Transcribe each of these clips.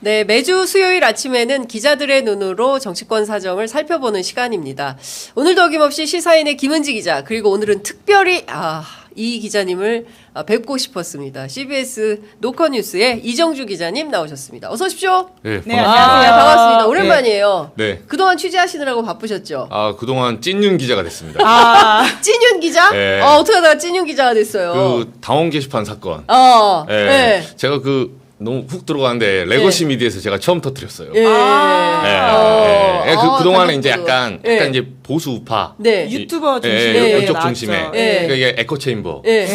네, 매주 수요일 아침에는 기자들의 눈으로 정치권 사정을 살펴보는 시간입니다. 오늘도 어김없이 시사인의 김은지 기자, 그리고 오늘은 특별히 이 기자님을 뵙고 싶었습니다. CBS 노컷뉴스의 이정주 기자님 나오셨습니다. 어서 오십시오. 네, 네, 안녕하세요. 반갑습니다. 오랜만이에요. 네. 그동안 취재하시느라고 바쁘셨죠? 그동안 찐윤 기자가 됐습니다. 찐윤 기자? 네. 어떻게 하다가 찐윤 기자가 됐어요? 그 당원 게시판 사건. 네. 네. 제가 너무 훅 들어가는데 레거시 미디어에서 제가 처음 터뜨렸어요. 예. 그동안에 이제 약간 예. 이제 보수 우파. 네. 유튜버 중심에 이쪽 나왔죠. 중심에. 예. 그러니까 이게 에코 체인버. 예.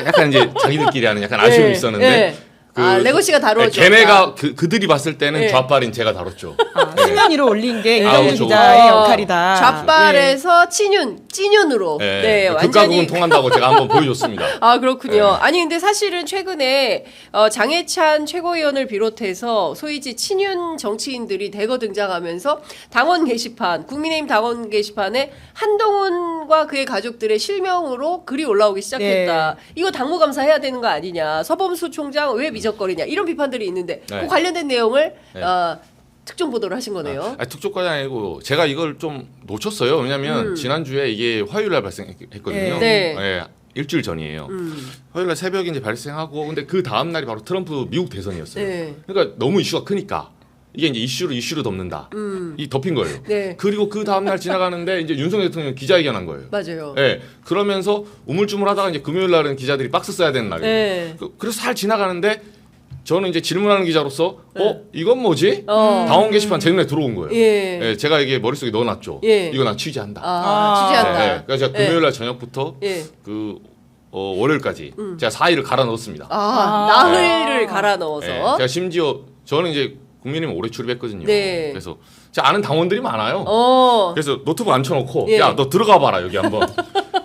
약간 이제 자기들끼리 하는 약간 아쉬움이 있었는데. 예. 레거시가 다루어져. 걔네가 그들이 봤을 때는 예. 좌빨인 제가 다뤘죠. 수면 위로 올린 게 이정주 그렇죠. 기자의 역할이다. 좌빨에서 찐윤으로. 네, 극과극은 통한다고 제가 한번 보여줬습니다. 그렇군요. 네. 아니 근데 사실은 최근에 장해찬 최고위원을 비롯해서 소위지 친윤 정치인들이 대거 등장하면서 당원 게시판, 국민의힘 당원 게시판에 한동훈과 그의 가족들의 실명으로 글이 올라오기 시작했다. 이거 당무감사해야 되는 거 아니냐. 서범수 총장 왜 미적거리냐. 이런 비판들이 있는데 그 관련된 내용을 특종 보도를 하신 거네요. 특종까지 아니고 제가 이걸 좀 놓쳤어요. 왜냐하면 지난주에 이게 화요일날 발생했거든요. 네. 일주일 전이에요. 화요일날 새벽에 이제 발생하고 근데 그 다음 날이 바로 트럼프 미국 대선이었어요. 네. 그러니까 너무 이슈가 크니까 이게 이제 이슈를 덮는다. 이 덮인 거예요. 네. 그리고 그 다음 날 지나가는데 이제 윤석열 대통령 기자회견한 거예요. 맞아요. 네. 그러면서 우물쭈물하다가 이제 금요일 날은 기자들이 박스 써야 되는 날이에요. 네. 그래서 잘 지나가는데. 저는 이제 질문하는 기자로서 이건 뭐지? 당원 게시판 제 눈에 들어온 거예요. 예. 제가 이게 머릿속에 넣어놨죠. 예. 이거 나 취재한다. 취재한다. 그래서 제가 금요일 날 저녁부터 월요일까지 제가 4일을 갈아 넣었습니다. 나흘을 갈아 넣어서. 제가 심지어 저는 이제 국민의힘 오래 출입했거든요. 네. 그래서 제가 아는 당원들이 많아요. 그래서 노트북 앉혀놓고 야 너 들어가 봐라 여기 한번.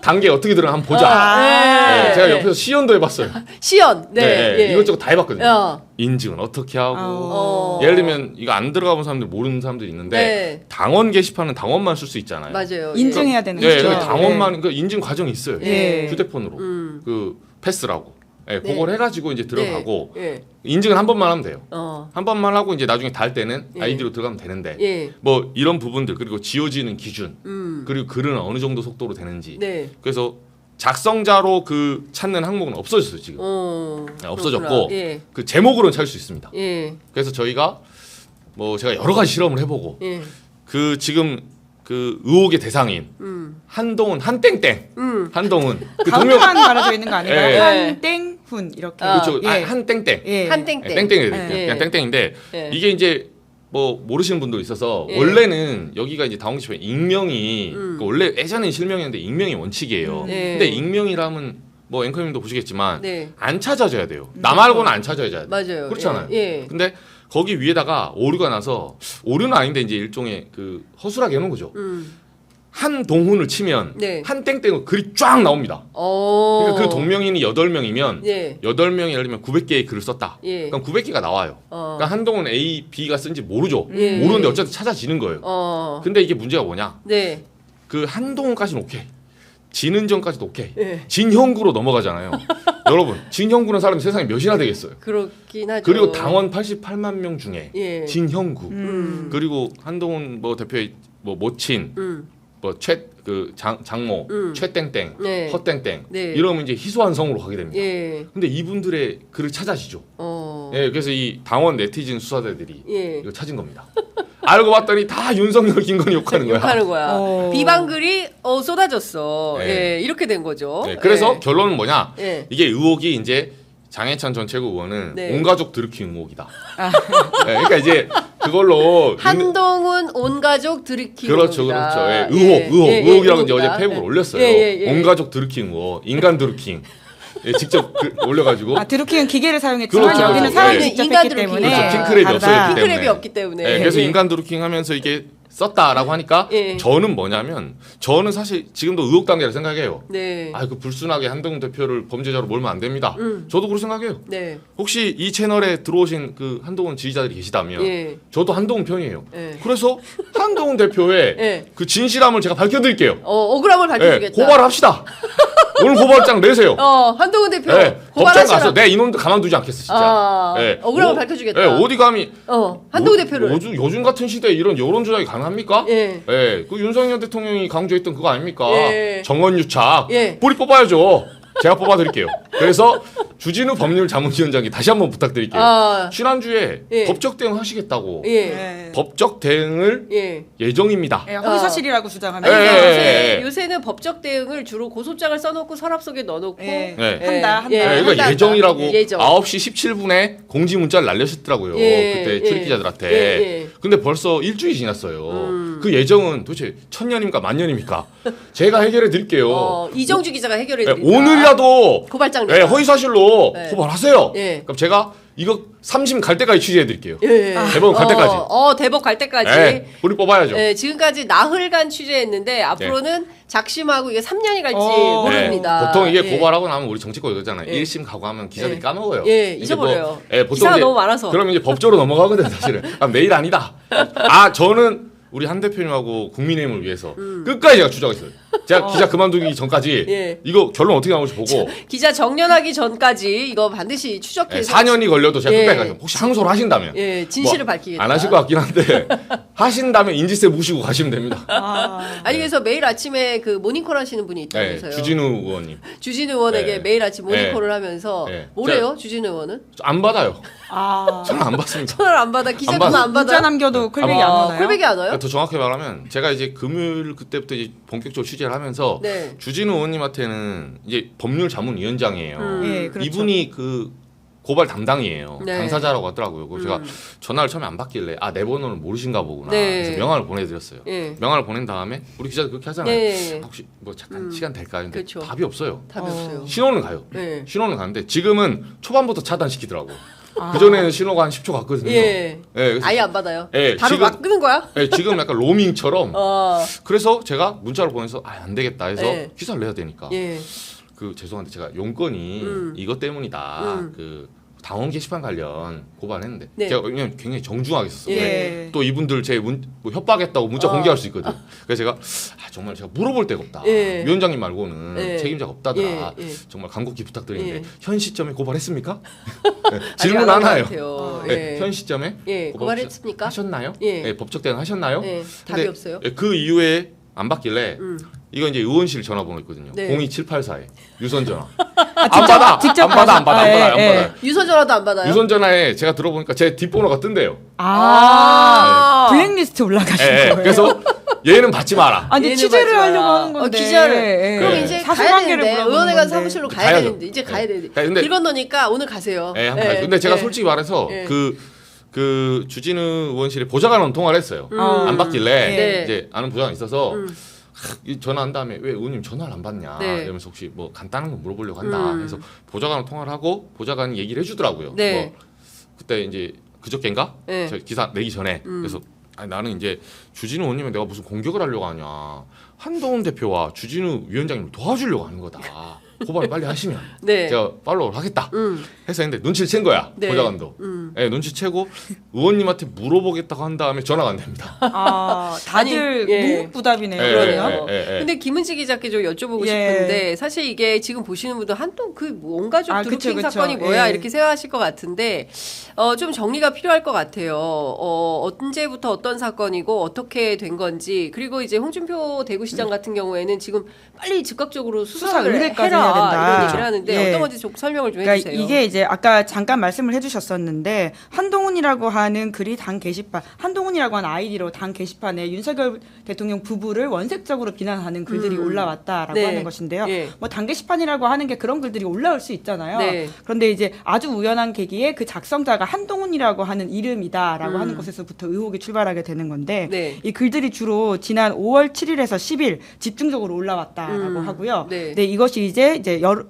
단계 어떻게 들어가 한번 보자. 제가 옆에서 시연도 해봤어요. 시연. 네. 이것저것 다 해봤거든요. 인증은 어떻게 하고 예를 들면 이거 안 들어가본 사람들 모르는 사람들이 있는데 당원 게시판은 당원만 쓸 수 있잖아요. 맞아요. 인증해야 되는 거죠. 거죠. 당원만 인증 과정이 있어요. 예. 휴대폰으로 그 패스라고. 그걸 해가지고 이제 들어가고 네. 인증은 한 번만 하면 돼요. 한 번만 하고 이제 나중에 달 때는 아이디로 들어가면 되는데 뭐 이런 부분들 그리고 지워지는 기준 그리고 글은 어느 정도 속도로 되는지 그래서 작성자로 그 찾는 항목은 없어졌어요 지금. 없어졌고 그 제목으로는 찾을 수 있습니다. 그래서 저희가 뭐 제가 여러 가지 실험을 해보고 그 지금 그 의혹의 대상인 한동훈 한땡땡 한동훈 그 동명만 말해져 있는 거 아닌가요? 예. 한땡훈 이렇게. 그렇죠. 한땡땡 한땡땡. 땡땡이 그냥 땡땡인데 이게 이제 뭐 모르시는 분도 있어서 원래는 여기가 이제 당원 게시판 익명이 그 원래 예전엔 실명이었는데 익명이 원칙이에요. 근데 익명이라면 뭐 앵커님도 보시겠지만 안 찾아져야 돼요. 나 말고는 안 찾아져야 돼요. 맞아요. 그렇잖아요. 근데 거기 위에다가 오류가 나서 오류는 아닌데 이제 일종의 그 허술하게 해놓은 거죠. 한동훈을 치면 한땡땡으로 글이 쫙 나옵니다. 그러니까 그 동명인이 8명이면 8명이 예를 들면 900개의 글을 썼다. 그럼 900개가 나와요. 그러니까 한동훈 A, B가 쓴지 모르죠. 모르는데 어쨌든 찾아지는 거예요. 근데 이게 문제가 뭐냐? 그 한동훈까지는 오케이. 진은정까지도 오케이. 진형구로 넘어가잖아요. 여러분, 진형구는 사람이 세상에 몇이나 되겠어요. 그렇긴 하죠. 그리고 당원 88만 명 중에 진형구 그리고 한동훈 뭐 대표의 뭐 모친 뭐 장모 최땡땡 허땡땡 이러면 이제 희소한 성으로 가게 됩니다. 근데 이분들의 글을 찾아지죠. 그래서 이 당원 네티즌 수사대들이 이거 찾은 겁니다. 알고 봤더니 다 윤석열 김건희 욕하는 거야. 욕하는 거야. 비방글이 쏟아졌어. 이렇게 된 거죠. 그래서 결론은 뭐냐? 이게 의혹이 이제 장해찬 전 최고위원은 온 가족 들이킨 의혹이다. 그러니까 이제 그걸로 한동훈 온 가족 들이킨 그렇죠. 의혹이라고 이제 어제 페이북을 올렸어요. 온 가족 들이킨 의혹, 인간 들이킨. 직접 올려가지고 드루킹은 기계를 사용했지만 여기는 사람이 직접 했기 때문에 핑크랩이 없기 때문에 그래서 인간 드루킹 하면서 이게 썼다라고 하니까 저는 뭐냐면 저는 사실 지금도 의혹 단계라 생각해요. 그 불순하게 한동훈 대표를 범죄자로 몰면 안 됩니다. 저도 그렇게 생각해요. 혹시 이 채널에 들어오신 그 한동훈 지지자들이 계시다면 저도 한동훈 편이에요. 그래서 한동훈 대표의 그 진실함을 제가 밝혀드릴게요. 억울함을 밝혀주겠다. 고발합시다. 오늘 고발장 내세요. 한동훈 대표 법정 고발하시라. 가서 내 이놈들 가만두지 않겠어 진짜. 억울함을 밝혀주겠다. 어디 감히 한동훈 대표를. 요즘 같은 시대에 이런 여론 조작이 가능합니까? 그 윤석열 대통령이 강조했던 그거 아닙니까? 정원유착. 뿌리 뽑아야죠. 제가 뽑아드릴게요. 그래서 주진우 법률자문위원장이 다시 한번 부탁드릴게요. 지난주에 법적 대응 하시겠다고. 법적 대응을 예정입니다. 허위사실이라고 주장하면서 요새는 법적 대응을 주로 고소장을 써놓고 서랍 속에 넣어놓고 한다. 그러니까 예정이라고 예정. 9시 17분에 공지 문자를 날렸었더라고요. 그때 출입 기자들한테. 근데 벌써 일주일이 지났어요. 그 예정은 도대체 1000년입니까 만년입니까? 제가 해결해 드릴게요. 이정주 기자가 해결해 드립니다. 오늘이라도 고발장 허위사실로 고발하세요. 그럼 제가 이거 3심 갈 때까지 취재해 드릴게요. 대법원 갈 때까지. 대법 갈 때까지. 우리 뽑아야죠. 지금까지 나흘간 취재했는데 앞으로는 작심하고 이게 3년이 갈지 모릅니다. 보통 이게 고발하고 나면 우리 정치권 이러잖아요. 1심 가고 하면 기자들이 까먹어요. 잊어버려요. 보통 기사가 너무 많아서. 그럼 이제 법적으로 넘어가거든요, 사실은. 내일 아니다. 저는 우리 한 대표님하고 국민의힘을 위해서 끝까지 제가 주장했어요. 제가 기자 그만두기 전까지 이거 결론 어떻게 나올지 보고 기자 정년하기 전까지 이거 반드시 추적해서 4년이 걸려도 제가 끝까지 가요. 혹시 항소를 하신다면 진실을 밝히겠다. 안 하실 것 같긴 한데 하신다면 인지세 무시고 가시면 됩니다. 아니 그래서 매일 아침에 그 모닝콜 하시는 분이 있다면서요. 주진우 의원님. 주진우 의원에게 매일 아침 모닝콜을 하면서 뭐래요? 주진우 의원은? 안 받아요. 저는 안 받습니다. 전화를 안 받아. 기자 전화 안 받아. 문자 남겨도 콜백이 안 오나요? 콜백이 안 와요? 더 정확히 말하면 제가 이제 금요일 그때부터 이제 본격적으로 취재를 하면서 주진우 의원님한테는 이제 법률자문위원장이에요. 그렇죠. 이분이 그 고발 담당이에요. 당사자라고 하더라고요. 그래서 제가 전화를 처음에 안 받길래 내 번호를 모르신가 보구나. 그래서 명함을 보내드렸어요. 명함을 보낸 다음에 우리 기자들 그렇게 하잖아요. 혹시 뭐 잠깐 시간 될까요? 근데 그렇죠. 답이 없어요. 답이 없어요. 신호는 가요. 신호는 가는데 지금은 초반부터 차단시키더라고요. 그전에는 신호가 한 10초 갔거든요. 그래서 아예 안 받아요. 바로 지금, 막 끄는 거야? 지금 약간 로밍처럼. 그래서 제가 문자를 보내서 안 되겠다 해서 기사를 내야 되니까. 그 죄송한데 제가 용건이 이것 때문이다. 그 당원 게시판 관련 고발했는데 제가 왜냐면 굉장히 정중하게 썼어요. 또 이분들 제 뭐 협박했다고 문자 공개할 수 있거든. 그래서 제가 정말 제가 물어볼 데가 없다. 위원장님 말고는 책임자가 없다더라. 정말 간곡히 부탁드리는데 현 시점에 고발했습니까? 질문 하나요. 현 시점에 고발했습니까? 하셨나요? 법적 대응 하셨나요? 답이 없어요. 그 이후에 안 받길래 이거 이제 의원실 전화번호 있거든요. 02784에 유선 전화. 직접 안 받아요. 유선 전화도 안 받아요. 유선 전화에 제가 들어보니까 제 뒷번호가 뜬대요. 블랙리스트 올라가신 거예요. 그래서 얘는 받지 마라. 아니 취재를 하려고 하는 건데. 기자를. 그럼 이제 가야 되는데 의원회관 사무실로 가야 되는데 이제 가야 되는데. 길 건너니까 오늘 가세요. 근데 제가 솔직히 말해서 그 주진우 의원실에 보좌관은 통화를 했어요. 안 받길래 이제 아는 보좌관 있어서 전화한 다음에 왜 의원님 전화를 안 받냐 이러면서 혹시 뭐 간단한 거 물어보려고 한다 해서 보좌관을 통화를 하고 보좌관이 얘기를 해주더라고요. 뭐 그때 이제 그저께인가 저 기사 내기 전에 그래서 나는 이제 주진우 의원님은 내가 무슨 공격을 하려고 하냐 한동훈 대표와 주진우 위원장님을 도와주려고 하는 거다. 고발 빨리 하시면 제가 팔로우를 하겠다 해서 했는데 눈치를 챈 거야. 보좌관도 눈치채고 의원님한테 물어보겠다고 한 다음에 전화가 안 됩니다. 다들 묵묵부답이네요. 그러네요. 근데 김은지 기자께 좀 여쭤보고 싶은데 사실 이게 지금 보시는 분들 한동 그 온 가족 드루킹 사건이 뭐야 이렇게 생각하실 것 같은데 좀 정리가 필요할 것 같아요. 언제부터 어떤 사건이고 어떻게 된 건지 그리고 이제 홍준표 대구시장 같은 경우에는 지금 빨리 즉각적으로 수사를 해라 이런 얘기를 하는데 어떤 건지 좀 설명을 좀 해주세요. 그러니까 이게 이제 아까 잠깐 말씀을 해주셨었는데 한동훈이라고 하는 글이 당 게시판, 한동훈이라고 하는 아이디로 당 게시판에 윤석열 대통령 부부를 원색적으로 비난하는 글들이 올라왔다라고 하는 것인데요. 뭐 당 게시판이라고 하는 게 그런 글들이 올라올 수 있잖아요. 그런데 이제 아주 우연한 계기에 그 작성자가 한동훈이라고 하는 이름이다라고 하는 것에서부터 의혹이 출발하게 되는 건데 이 글들이 주로 지난 5월 7일에서 10일 집중적으로 올라왔다라고 하고요. 근데 이것이 이제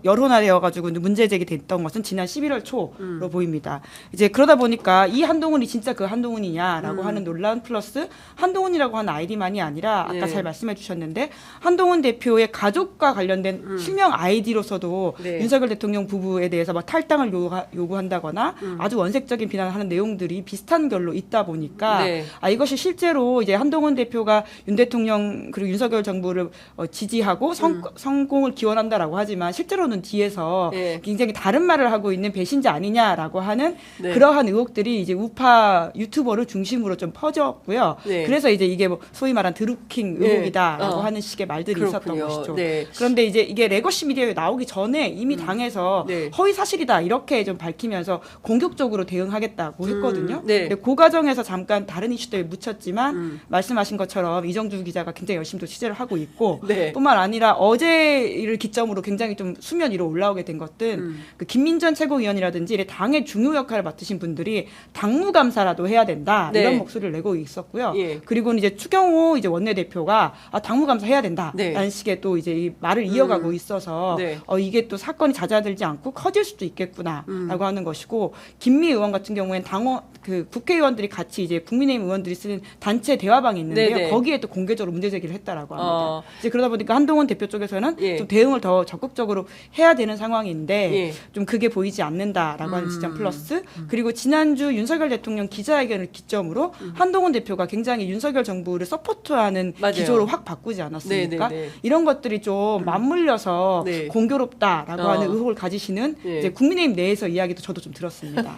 여론화되어 가지고 문제 제기됐던 것은 지난 11월 초로 보입니다. 이제 그러다 보니까 이 한동훈이 진짜 그 한동훈이냐라고 하는 논란 플러스 한동훈이라고 하는 아이디만이 아니라 아까 잘 말씀해 주셨는데 한동훈 대표의 가족과 관련된 실명 아이디로서도 윤석열 대통령 부부에 대해서 막 탈당을 요구한다거나 아주 원색적인 비난을 하는 내용들이 비슷한 결로 있다 보니까 이것이 실제로 이제 한동훈 대표가 윤 대통령 그리고 윤석열 윤석열 정부를 지지하고 성공을 기원한다라고 하지만 실제로는 뒤에서 네. 굉장히 다른 말을 하고 있는 배신자 아니냐라고 하는 네. 그러한 의혹들이 이제 우파 유튜버를 중심으로 좀 퍼졌고요. 네. 그래서 이제 이게 뭐 소위 말한 드루킹 네. 의혹이다라고 하는 식의 말들이 그렇군요. 있었던 것이죠. 네. 그런데 이제 이게 레거시 미디어에 나오기 전에 이미 당에서 네. 허위 사실이다 이렇게 좀 밝히면서 공격적으로 대응하겠다고 했거든요. 네. 근데 그 과정에서 잠깐 다른 이슈 때문에 묻혔지만 말씀하신 것처럼 이정주 기자가 굉장히 열심히 또 취재를 하고 있고 네. 뿐만 아니라 어제를 기점으로 굉장히 좀 수면 위로 올라오게 된 것은 그 김민전 최고위원이라든지 이런 당의 중요 역할을 맡으신 분들이 당무감사라도 해야 된다 네. 이런 목소리를 내고 있었고요. 예. 그리고 이제 추경호 이제 원내대표가 당무감사 해야 된다라는 네. 식의 또 이제 이 말을 이어가고 있어서 네. 이게 또 사건이 잦아들지 않고 커질 수도 있겠구나라고 하는 것이고 김미 의원 같은 경우에는 당원 그 국회의원들이 같이 이제 국민의힘 의원들이 쓰는 단체 대화방이 있는데요. 네네. 거기에 또 공개적으로 문제 제기를 했다라고 합니다. 어. 이제 그러다 보니까 한동훈 대표 쪽에서는 예. 좀 대응을 더 적극적으로 해야 되는 상황인데 예. 좀 그게 보이지 않는다라고 하는 지점 플러스 그리고 지난주 윤석열 대통령 기자회견을 기점으로 한동훈 대표가 굉장히 윤석열 정부를 서포트하는 맞아요. 기조로 확 바꾸지 않았습니까? 네네네. 이런 것들이 좀 맞물려서 네. 공교롭다라고 하는 의혹을 가지시는 예. 이제 국민의힘 내에서 이야기도 저도 좀 들었습니다.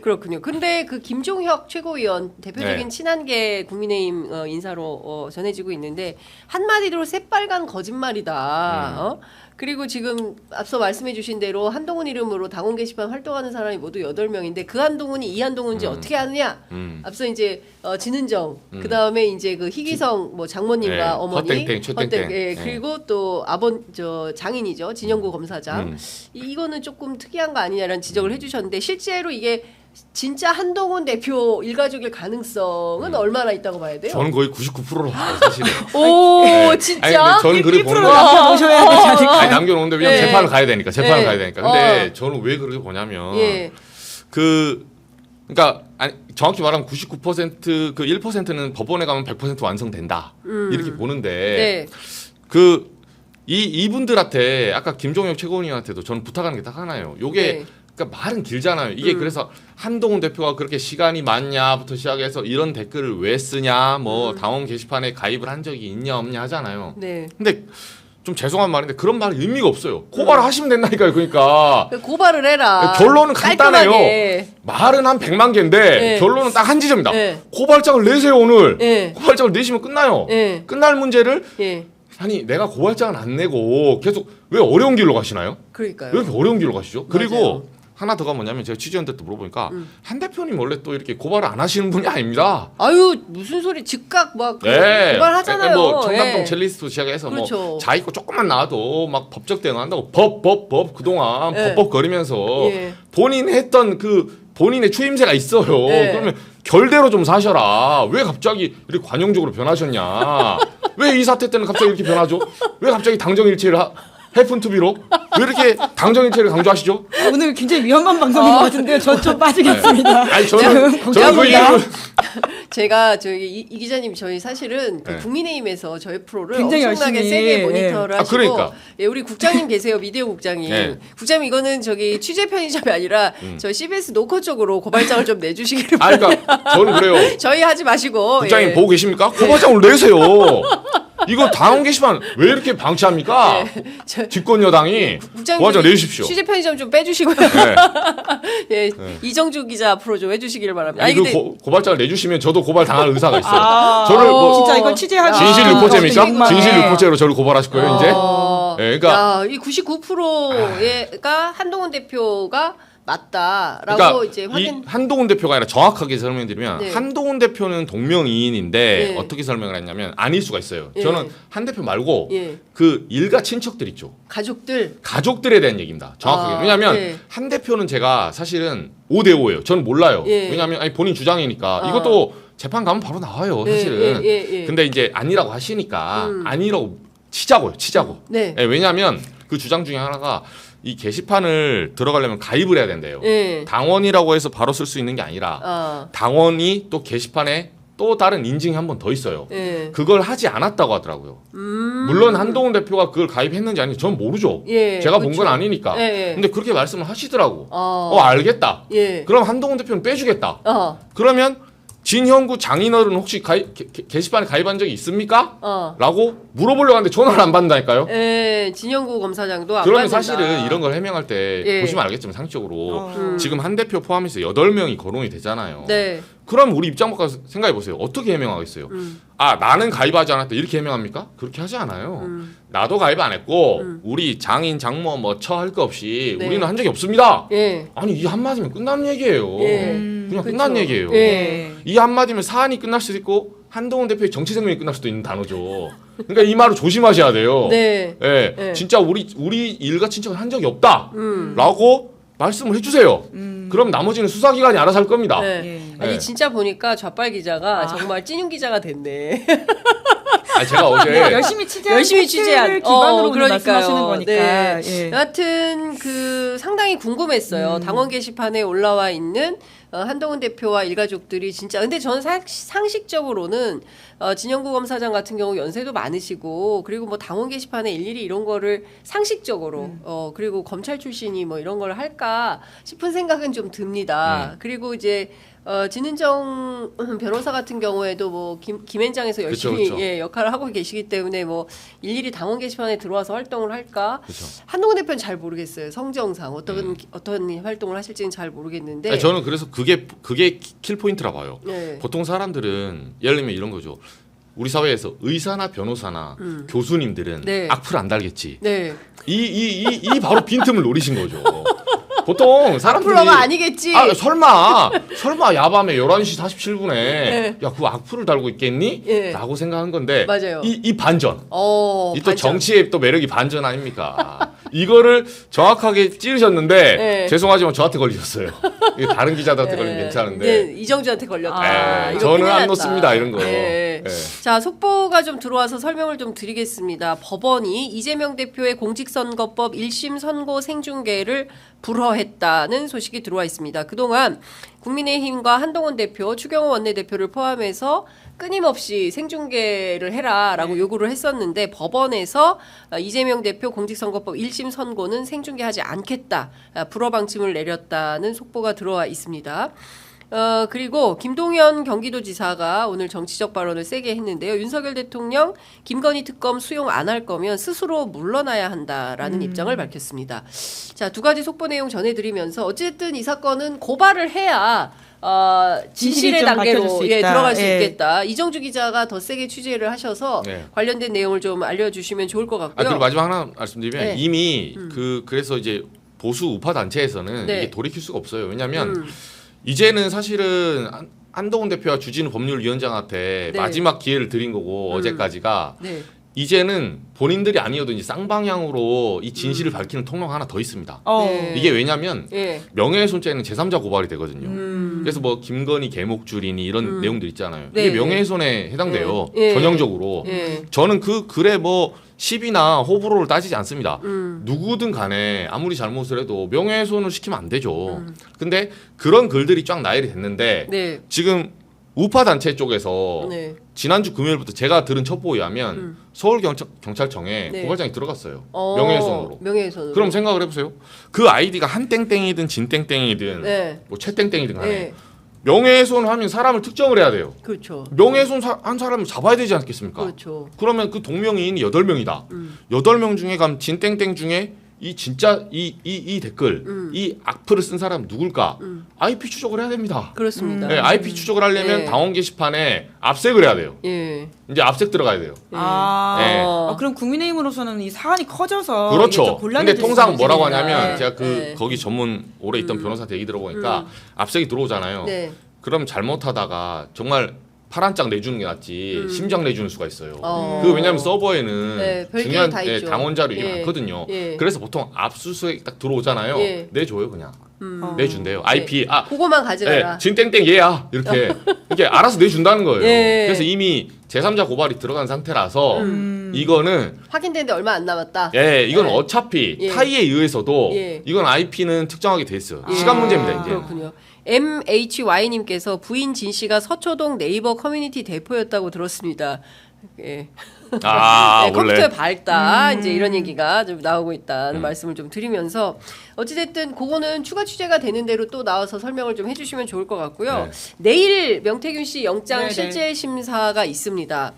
그렇군요. 근데 그 김종혁 최고위원 대표적인 네. 친한계 국민의힘 인사로 전해지고 있는데 한마디로 새빨간 거짓말이다. 그리고 지금 앞서 말씀해주신 대로 한동훈 이름으로 당원 게시판 활동하는 사람이 모두 8명인데 그 한동훈이 이 한동훈인지 어떻게 아느냐? 앞서 이제 진은정, 그 다음에 이제 그 희기성 뭐 장모님과 네. 어머니, 허땡땡, 최땡땡. 예, 네. 그리고 또 장인이죠 진영구 검사장. 이거는 조금 특이한 거 아니냐라는 지적을 해주셨는데 실제로 이게 진짜 한동훈 대표 일가족일 가능성은 얼마나 있다고 봐야 돼요? 저는 거의 99%로 봐요, 사실은. 오 네. 진짜? 아니, 근데 저는 그렇게 보는 1%를 거예요. 남겨놓으셔야 되지 않을까? 아니, 남겨놓는데 왜냐면 네. 재판을 가야 되니까. 재판을 네. 가야 되니까. 근데 저는 왜 그렇게 보냐면 예. 그러니까 아니, 정확히 말하면 99% 그 1%는 법원에 가면 100% 완성된다. 이렇게 보는데 네. 그 이분들한테 아까 김종혁 최고위원한테도 저는 부탁하는 게 딱 하나예요. 요게 네. 그러니까 말은 길잖아요. 이게 그래서 한동훈 대표가 그렇게 시간이 많냐부터 시작해서 이런 댓글을 왜 쓰냐, 뭐 당원 게시판에 가입을 한 적이 있냐 없냐 하잖아요. 네. 근데 좀 죄송한 말인데 그런 말은 의미가 없어요. 고발을 하시면 된다니까요. 그러니까 고발을 해라. 결론은 간단해요. 깔끔하게. 말은 한 100만 개인데 네. 결론은 딱 한 지점이다. 네. 고발장을 내세요 오늘. 네. 고발장을 내시면 끝나요. 네. 끝날 문제를 예. 아니 내가 고발장을 안 내고 계속 왜 어려운 길로 가시나요? 그러니까요. 왜 이렇게 어려운 길로 가시죠? 그리고 맞아요. 하나 더가 뭐냐면 제가 취재원한테 또 물어보니까 한 대표님 원래 또 이렇게 고발을 안 하시는 분이 아닙니다. 아유 무슨 소리 즉각 막 네. 고발하잖아요. 뭐 청담동 예. 첼리스트 시작해서 그렇죠. 뭐 자기 거 조금만 나와도 막 법적 대응한다고 법 그동안 예. 법거리면서 예. 본인 했던 그 본인의 추임새가 있어요. 예. 그러면 결대로 좀 사셔라. 왜 갑자기 이렇게 관용적으로 변하셨냐? 왜 이 사태 때는 갑자기 이렇게 변하죠? 왜 갑자기 당정일치를 해픈투비로 왜 이렇게 당정일체를 강조하시죠? 오늘 굉장히 위험한 방송인 것 같은데요. 저 좀 빠지겠습니다. 아니 저는 그 걱정합니다. 이유를 제가 저희 이 기자님 저희 사실은 그 네. 국민의힘에서 저희 프로를 굉장히 엄청나게 열심히, 세게 모니터를 아, 하시고 그러니까. 예, 우리 국장님 계세요 미디어 국장님. 네. 국장님 이거는 저기 취재 편의점이 아니라 저희 CBS 노커 쪽으로 고발장을 좀 내주시기를 아 그러니까 저는 그래요. 저희 하지 마시고 국장님 예. 보고 계십니까? 고발장을 내세요. 이거 당원 게시판 왜 이렇게 방치합니까? 집권 여당이 국장님 고발장 저기 내주십시오. 취재 편의점 좀 빼주시고요. 네. 예, 이정주 기자 앞으로 좀 해주시길 바랍니다. 아니, 아니, 그 고발장을 내주시면 저도 고발 당할 의사가 있어요. 아, 저를 뭐 진짜 이걸 취재하기 진실 아, 유포죄입니까? 정말. 진실 유포죄로 저를 고발하실 거예요 이제? 네, 그러니까 이 99%가 한동훈 대표가 맞다라고 그러니까 이제 이 확인. 한동훈 대표가 아니라 정확하게 설명드리면 네. 한동훈 대표는 동명이인인데 네. 어떻게 설명을 했냐면 아닐 수가 있어요. 예. 저는 한 대표 말고 예. 그 일가 친척들 있죠. 가족들. 가족들에 대한 얘기입니다. 정확하게. 아, 왜냐하면 예. 한 대표는 제가 사실은 5대5예요. 저는 몰라요. 예. 왜냐하면 아니, 본인 주장이니까 아. 이것도 재판 가면 바로 나와요. 사실은. 예. 근데 이제 아니라고 하시니까 아니라고 치자고. 네. 예, 왜냐하면 그 주장 중에 하나가 이 게시판을 들어가려면 가입을 해야 된대요. 예. 당원이라고 해서 바로 쓸 수 있는 게 아니라 당원이 또 게시판에 또 다른 인증이 한 번 더 있어요. 예. 그걸 하지 않았다고 하더라고요. 물론 한동훈 대표가 그걸 가입했는지 아닌지 전 모르죠. 예. 제가 본 건 그렇죠. 아니니까. 예. 근데 그렇게 말씀을 하시더라고. 어. 알겠다. 예. 그럼 한동훈 대표는 빼주겠다. 어. 그러면 진형구 장인어른 혹시 게시판에 가입한 적이 있습니까? 어. 라고 물어보려고 하는데 전화를 안 받는다니까요. 예, 진영구 검사장도 안 그러면 받는다. 사실은 이런 걸 해명할 때 예. 보시면 알겠지만 상식적으로 지금 한 대표 포함해서 8명이 거론이 되잖아요. 네. 그럼 우리 입장 바꿔서 생각해 보세요. 어떻게 해명하겠어요? 아, 나는 가입하지 않았다 이렇게 해명합니까? 그렇게 하지 않아요. 나도 가입 안 했고 우리 장인 장모 뭐 처할 거 없이 네. 우리는 한 적이 없습니다. 예. 아니 이 한마디면 끝난 얘기예요. 예. 그냥 그쵸. 끝난 얘기예요. 예. 이 한마디면 사안이 끝날 수도 있고 한동훈 대표의 정치 생명이 끝날 수도 있는 단어죠. 그러니까 이 말을 조심하셔야 돼요. 네. 예. 네. 진짜 우리 일가 친척은 한 적이 없다라고 말씀을 해주세요. 그럼 나머지는 수사기관이 알아서 할 겁니다. 네. 예. 아니 네. 진짜 보니까 좌빨 기자가 정말 찐윤 기자가 됐네. 아니, 제가 어제 열심히 취재한 팩트를 기반으로 오늘 말씀하시는 거니까. 네. 예. 여하튼 그 상당히 궁금했어요. 당원 게시판에 올라와 있는 한동훈 대표와 일가족들이 진짜 근데 저는 상식적으로는 진영구 검사장 같은 경우 연세도 많으시고 그리고 뭐 당원 게시판에 일일이 이런 거를 상식적으로 그리고 검찰 출신이 뭐 이런 걸 할까 싶은 생각은 좀 듭니다. 그리고 이제 진은정 변호사 같은 경우에도 뭐 김앤장에서 열심히 그쵸, 그쵸. 예, 역할을 하고 계시기 때문에 뭐 일일이 당원 게시판에 들어와서 활동을 할까? 그쵸. 한동훈 대표는 잘 모르겠어요. 성정상 어떤 활동을 하실지는 잘 모르겠는데. 아니, 저는 그래서 그게 킬 포인트라 봐요. 네. 보통 사람들은 예를 들면 이런 거죠. 우리 사회에서 의사나 변호사나 교수님들은 네. 악플 안 달겠지. 네. 이 바로 빈틈을 노리신 거죠. 보통 사람들이 악플러가 아니겠지. 아, 설마 야밤에 11시 47분에 야, 그 악플을 달고 있겠니? 예. 라고 생각한 건데 맞아요. 이 반전. 이 또 반전. 정치의 또 매력이 반전 아닙니까? 이거를 정확하게 찌르셨는데 네. 죄송하지만 저한테 걸리셨어요. 이게 다른 기자들한테 걸리면 괜찮은데. 네, 이정주한테 걸렸다. 이거 저는 큰일 안 났다. 놓습니다 이런 거. 네. 네. 자, 속보가 좀 들어와서 설명을 좀 드리겠습니다. 법원이 이재명 대표의 공직선거법 1심 선고 생중계를 불허했다는 소식이 들어와 있습니다. 그동안 국민의힘과 한동훈 대표, 추경호 원내대표를 포함해서 끊임없이 생중계를 해라라고 요구를 했었는데 법원에서 이재명 대표 공직선거법 1심 선고는 생중계하지 않겠다. 불허 방침을 내렸다는 속보가 들어와 있습니다. 그리고 김동연 경기도지사가 오늘 정치적 발언을 세게 했는데요. 윤석열 대통령 김건희 특검 수용 안 할 거면 스스로 물러나야 한다라는 입장을 밝혔습니다. 자, 두 가지 속보 내용 전해드리면서 어쨌든 이 사건은 고발을 해야 진실의 진실이 좀 단계로 밝혀질 수 있다. 들어갈 수 예. 있겠다. 이정주 기자가 더 세게 취재를 하셔서 네. 관련된 내용을 좀 알려주시면 좋을 것 같고요. 그리고 마지막 하나 말씀드리면 네. 이미 그래서 이제 보수 우파 단체에서는 네. 이게 돌이킬 수가 없어요. 왜냐하면 이제는 사실은 한동훈 대표와 주진우 법률위원장한테 네. 마지막 기회를 드린 거고 어제까지가 네. 이제는 본인들이 아니어도 이제 쌍방향으로 이 진실을 밝히는 통로가 하나 더 있습니다. 네. 이게 왜냐하면 예. 명예훼손죄는 제3자 고발이 되거든요. 그래서 뭐 김건희 개목줄이니 이런 내용들 있잖아요. 네. 이게 명예훼손에 해당돼요. 예. 전형적으로. 예. 저는 그 글에 뭐 시비나 호불호를 따지지 않습니다. 누구든 간에 아무리 잘못을 해도 명예훼손을 시키면 안 되죠. 근데 그런 글들이 쫙 나열이 됐는데 네. 지금 우파 단체 쪽에서 네. 지난주 금요일부터 제가 들은 첩보에 의하면 서울경찰청에 네. 고발장이 들어갔어요. 명예훼손으로. 명예훼손으로. 그럼 생각을 해보세요. 그 아이디가 한땡땡이든 진땡땡이든 네. 뭐 최땡땡이든 간에 네. 명예훼손을 하면 사람을 특정을 해야 돼요. 그렇죠. 명예훼손 한 사람을 잡아야 되지 않겠습니까? 그렇죠. 그러면 그 동명이인이 8명이다. 8명 중에 그럼 진땡땡 중에 이 진짜 이 댓글 이 악플을 쓴 사람 누굴까? IP 추적을 해야 됩니다. 그렇습니다. 네, IP 추적을 하려면 네. 당원 게시판에 압색을 해야 돼요. 예. 이제 압색 들어가야 돼요. 네. 그럼 국민의힘으로서는 이 사안이 커져서 이게 좀 그렇죠. 곤란해질 근데 통상 수가 뭐라고 있으니까. 하냐면 네. 제가 네. 거기 전문 오래 있던 변호사 얘기 들어보니까 압색이 들어오잖아요. 네. 그럼 잘못하다가 정말 파란 짝 내주는 게 낫지 심장 내주는 수가 있어요. 그 왜냐하면 서버에는 네, 별개로 중요한 다 있죠. 당원 자료 이게 예. 많거든요. 예. 그래서 보통 압수수색 딱 들어오잖아요. 예. 내줘요 그냥. 내준대요. IP 그거만 가져가라. 진땡땡 얘야 이렇게 알아서 내준다는 거예요. 예. 그래서 이미 제3자 고발이 들어간 상태라서 이거는 확인되는데 얼마 안 남았다. 이건 네. 어차피 예. 타이에 의해서도 예. 이건 IP는 특정하게 돼 있어요. 시간 문제입니다 이제. 그렇군요. MHY님께서 부인 진 씨가 서초동 네이버 커뮤니티 대표였다고 들었습니다. 예. 아, 네, 원래. 컴퓨터의 발달 이제 이런 얘기가 좀 나오고 있다는 말씀을 좀 드리면서 어찌됐든 그거는 추가 취재가 되는 대로 또 나와서 설명을 좀 해주시면 좋을 것 같고요. 내일 명태균 씨 영장 네네. 실질 심사가 있습니다.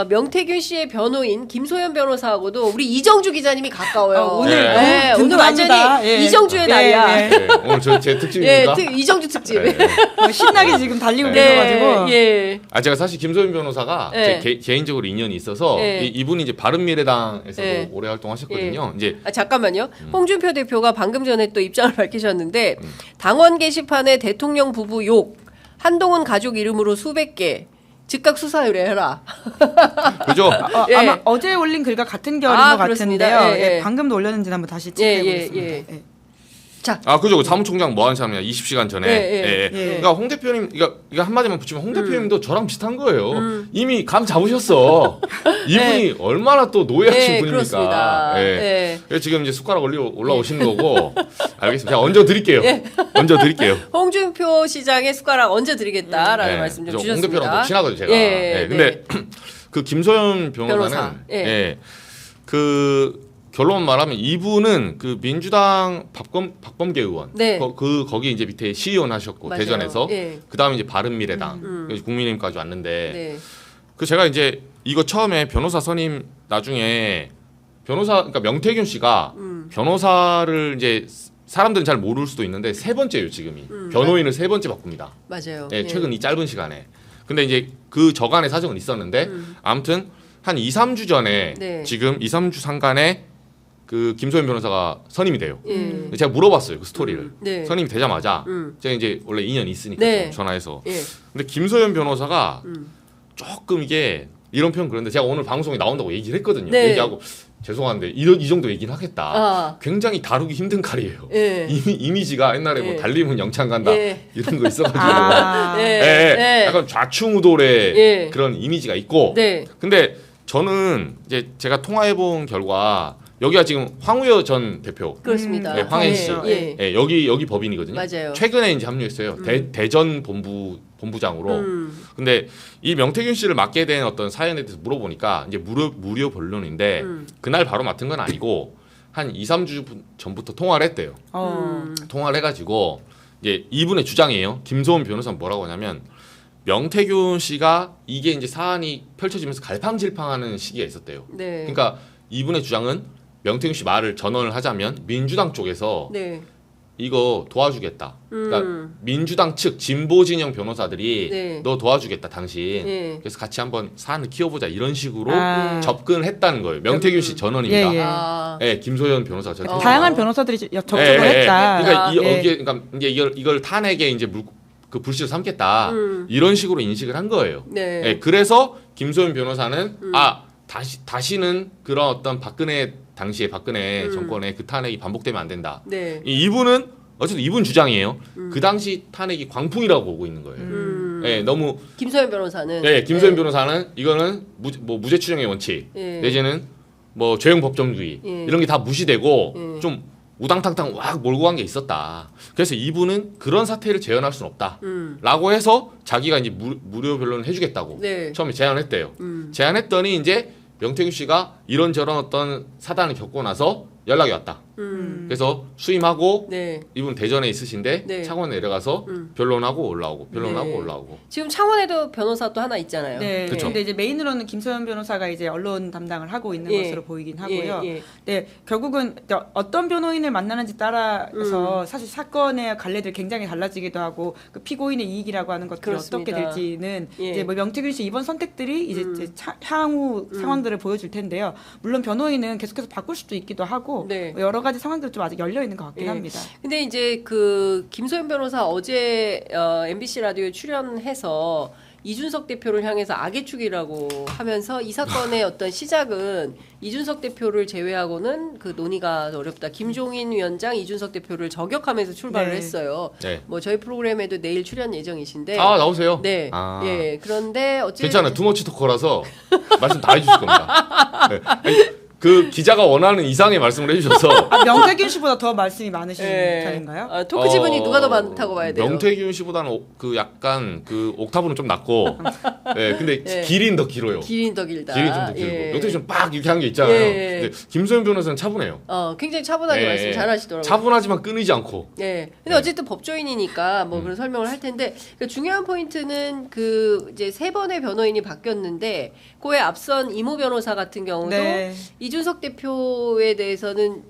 명태균 씨의 변호인 김소연 변호사하고도 우리 이정주 기자님이 가까워요. 오늘 네, 오늘 든든합니다. 완전히 예. 이정주의 예, 날이야. 예. 네, 오늘 제 특집입니까? 이정주 특집. 네. 신나게 지금 달리고 네, 계셔가지고 예. 아 제가 사실 김소연 변호사가 네. 제 개인적으로 인연이 있어서 네. 이분이 이제 바른미래당에서도 네. 오래 활동하셨거든요. 이제 잠깐만요. 홍준표 대표가 방금 전에 또 입장을 밝히셨는데 당원 게시판에 대통령 부부 욕, 한동훈 가족 이름으로 수백 개 즉각 수사 의뢰해라. 그죠? 예. 아마 어제 올린 글과 같은 결인 것 그렇습니다. 같은데요. 예, 예. 예, 방금도 올렸는지 한번 다시 예, 체크해 예, 보겠습니다. 예. 예. 아 그죠? 사무총장 뭐 하는 사람이야? 20시간 전에. 예. 그러니까 홍 대표님, 이거 한마디만 붙이면 홍 대표님도 저랑 비슷한 거예요. 이미 감 잡으셨어. 이분이 얼마나 또 노예하신 네, 분입니까? 그렇습니다. 예. 예. 그래서 지금 이제 숟가락 올라오시는 거고. 알겠습니다. 제가 얹어 드릴게요. 얹어 드릴게요. 홍준표 시장의 숟가락 얹어드리겠다라는 말씀 좀 홍 주셨습니다. 대표랑도 친하거든요, 제가. 예, 근데 그 김소연 변호사. 변호사는 예. 그 결론 말하면 이분은 그 민주당 박범계 의원 네. 거기 이제 밑에 시의원 하셨고 맞아요. 대전에서 예. 그다음에 이제 바른미래당 그래서 국민의힘까지 왔는데 네. 그 제가 이제 이거 처음에 변호사 선임 나중에 그러니까 명태균 씨가 변호사를 이제 사람들은 잘 모를 수도 있는데 세 번째예요 지금이 변호인을 세 번째 바꿉니다. 맞아요. 네, 최근 이 짧은 시간에. 근데 이제 그 저간의 사정은 있었는데 아무튼 한 2, 3주 전에 네. 지금 2, 3주 상간에 그 김소연 변호사가 선임이 돼요. 예. 제가 물어봤어요 그 스토리를. 네. 선임이 되자마자 제가 이제 원래 인연이 있으니까 네. 전화해서. 예. 근데 김소연 변호사가 조금 이게 이런 표현 그런데 제가 오늘 방송에 나온다고 얘기를 했거든요. 네. 얘기하고 죄송한데 이 정도 얘기는 하겠다. 아. 굉장히 다루기 힘든 칼이에요. 예. 이미지가 옛날에 뭐 예. 달리면 영창 간다 예. 이런 거 있어가지고 아, 예. 예, 약간 좌충우돌의 예. 그런 이미지가 있고 네. 근데 저는 이제 제가 통화해본 결과 여기가 지금 황우여 전 대표 그렇습니다. 네, 황혜인 씨. 예. 예, 여기 법인이거든요. 맞아요. 최근에 이제 합류했어요. 대전 본부장으로. 근데 이 명태균 씨를 맡게 된 어떤 사연에 대해서 물어보니까 이제 무료 변론인데 그날 바로 맡은 건 아니고 한 2, 3주 전부터 통화를 했대요. 통화를 해가지고 이제 이분의 주장이에요. 김소은 변호사는 뭐라고 하냐면 명태균 씨가 이게 이제 사안이 펼쳐지면서 갈팡질팡하는 시기가 있었대요. 네. 그러니까 이분의 주장은 명태균 씨 말을 전언을 하자면 민주당 쪽에서 네. 이거 도와주겠다. 그러니까 민주당 측 진보 진영 변호사들이 네. 너 도와주겠다 당신. 예. 그래서 같이 한번 사안을 키워보자 이런 식으로 아. 접근을 했다는 거예요. 명태균 씨 전언입니다. 예, 예. 아. 예, 김소연 변호사 전 다양한 변호사들이 접촉을 예, 예, 예. 했다. 그러니까 예. 여기에 그러니까 이제 이걸 탄핵에 이제 그 불씨를 삼겠다 이런 식으로 인식을 한 거예요. 네. 예, 그래서 김소연 변호사는 다시는 그런 어떤 박근혜 당시에 박근혜 정권의 그 탄핵이 반복되면 안 된다. 네. 이분은 어쨌든 이분 주장이에요. 그 당시 탄핵이 광풍이라고 보고 있는 거예요. 예, 너무 김소연 변호사는 예, 김소연 변호사는 이거는 무죄 추정의 원칙 예. 내지는 뭐 죄형 법정주의 예. 이런 게 다 무시되고 예. 좀 우당탕탕 왁 몰고 간 게 있었다. 그래서 이분은 그런 사태를 재현할 수는 없다라고 해서 자기가 이제 무료 변론을 해주겠다고 네. 처음에 제안했대요. 제안했더니 이제 명태균 씨가 이런저런 어떤 사단을 겪고 나서 연락이 왔다. 그래서 수임하고 네. 이분 대전에 있으신데 네. 창원에 내려가서 변론하고 올라오고 변론하고 네. 올라오고. 지금 창원에도 변호사 또 하나 있잖아요. 네. 그쵸. 근데 이제 메인으로는 김소연 변호사가 이제 언론 담당을 하고 있는 예. 것으로 보이긴 하고요. 예, 예. 네, 결국은 어떤 변호인을 만나는지 따라서 사실 사건의 갈래들이 굉장히 달라지기도 하고 그 피고인의 이익이라고 하는 것들이 그렇습니다. 어떻게 될지는 예. 이제 뭐 명태균 씨 이번 선택들이 이제 향후 상황들을 보여줄 텐데요. 물론 변호인은 계속해서 바꿀 수도 있기도 하고 네. 뭐 여러 가지 상황들이 좀 아직 열려 있는 것 같긴 예. 합니다. 근데 이제 그 김소연 변호사 어제 MBC 라디오에 출연해서 이준석 대표를 향해서 악의 축이라고 하면서 이 사건의 어떤 시작은 이준석 대표를 제외하고는 그 논의가 어렵다. 김종인 위원장 이준석 대표를 저격하면서 출발을 네. 했어요. 네. 뭐 저희 프로그램에도 내일 출연 예정이신데. 아 나오세요. 네. 아. 예. 그런데 어쨌든 괜찮아요. 투머치 토커라서 말씀 다 해주실 겁니다. 네. 아니, 그 기자가 원하는 이상의 말씀을 해주셔서 명태균 씨보다 더 말씀이 많으신 예. 편인가요? 아, 토크 지분이 누가 더 많다고 봐야 돼요? 명태균 씨보다는 그 약간 그 옥타브는 좀 낮고 네, 근데 예. 길이는 더 길어요. 길이는 더 길다. 길이 좀 더 길고 예. 명태균 씨는 빡 이렇게 하는 게 있잖아요. 예. 근데 김소연 변호사는 차분해요. 굉장히 차분하게 예. 말씀 잘하시더라고요. 차분하지만 끊이지 않고. 네. 근데 어쨌든 법조인이니까 뭐 그런 설명을 할 텐데 그 중요한 포인트는 그 이제 3번의 변호인이 바뀌었는데 그에 앞선 이모 변호사 같은 경우도 네. 이준석 대표에 대해서는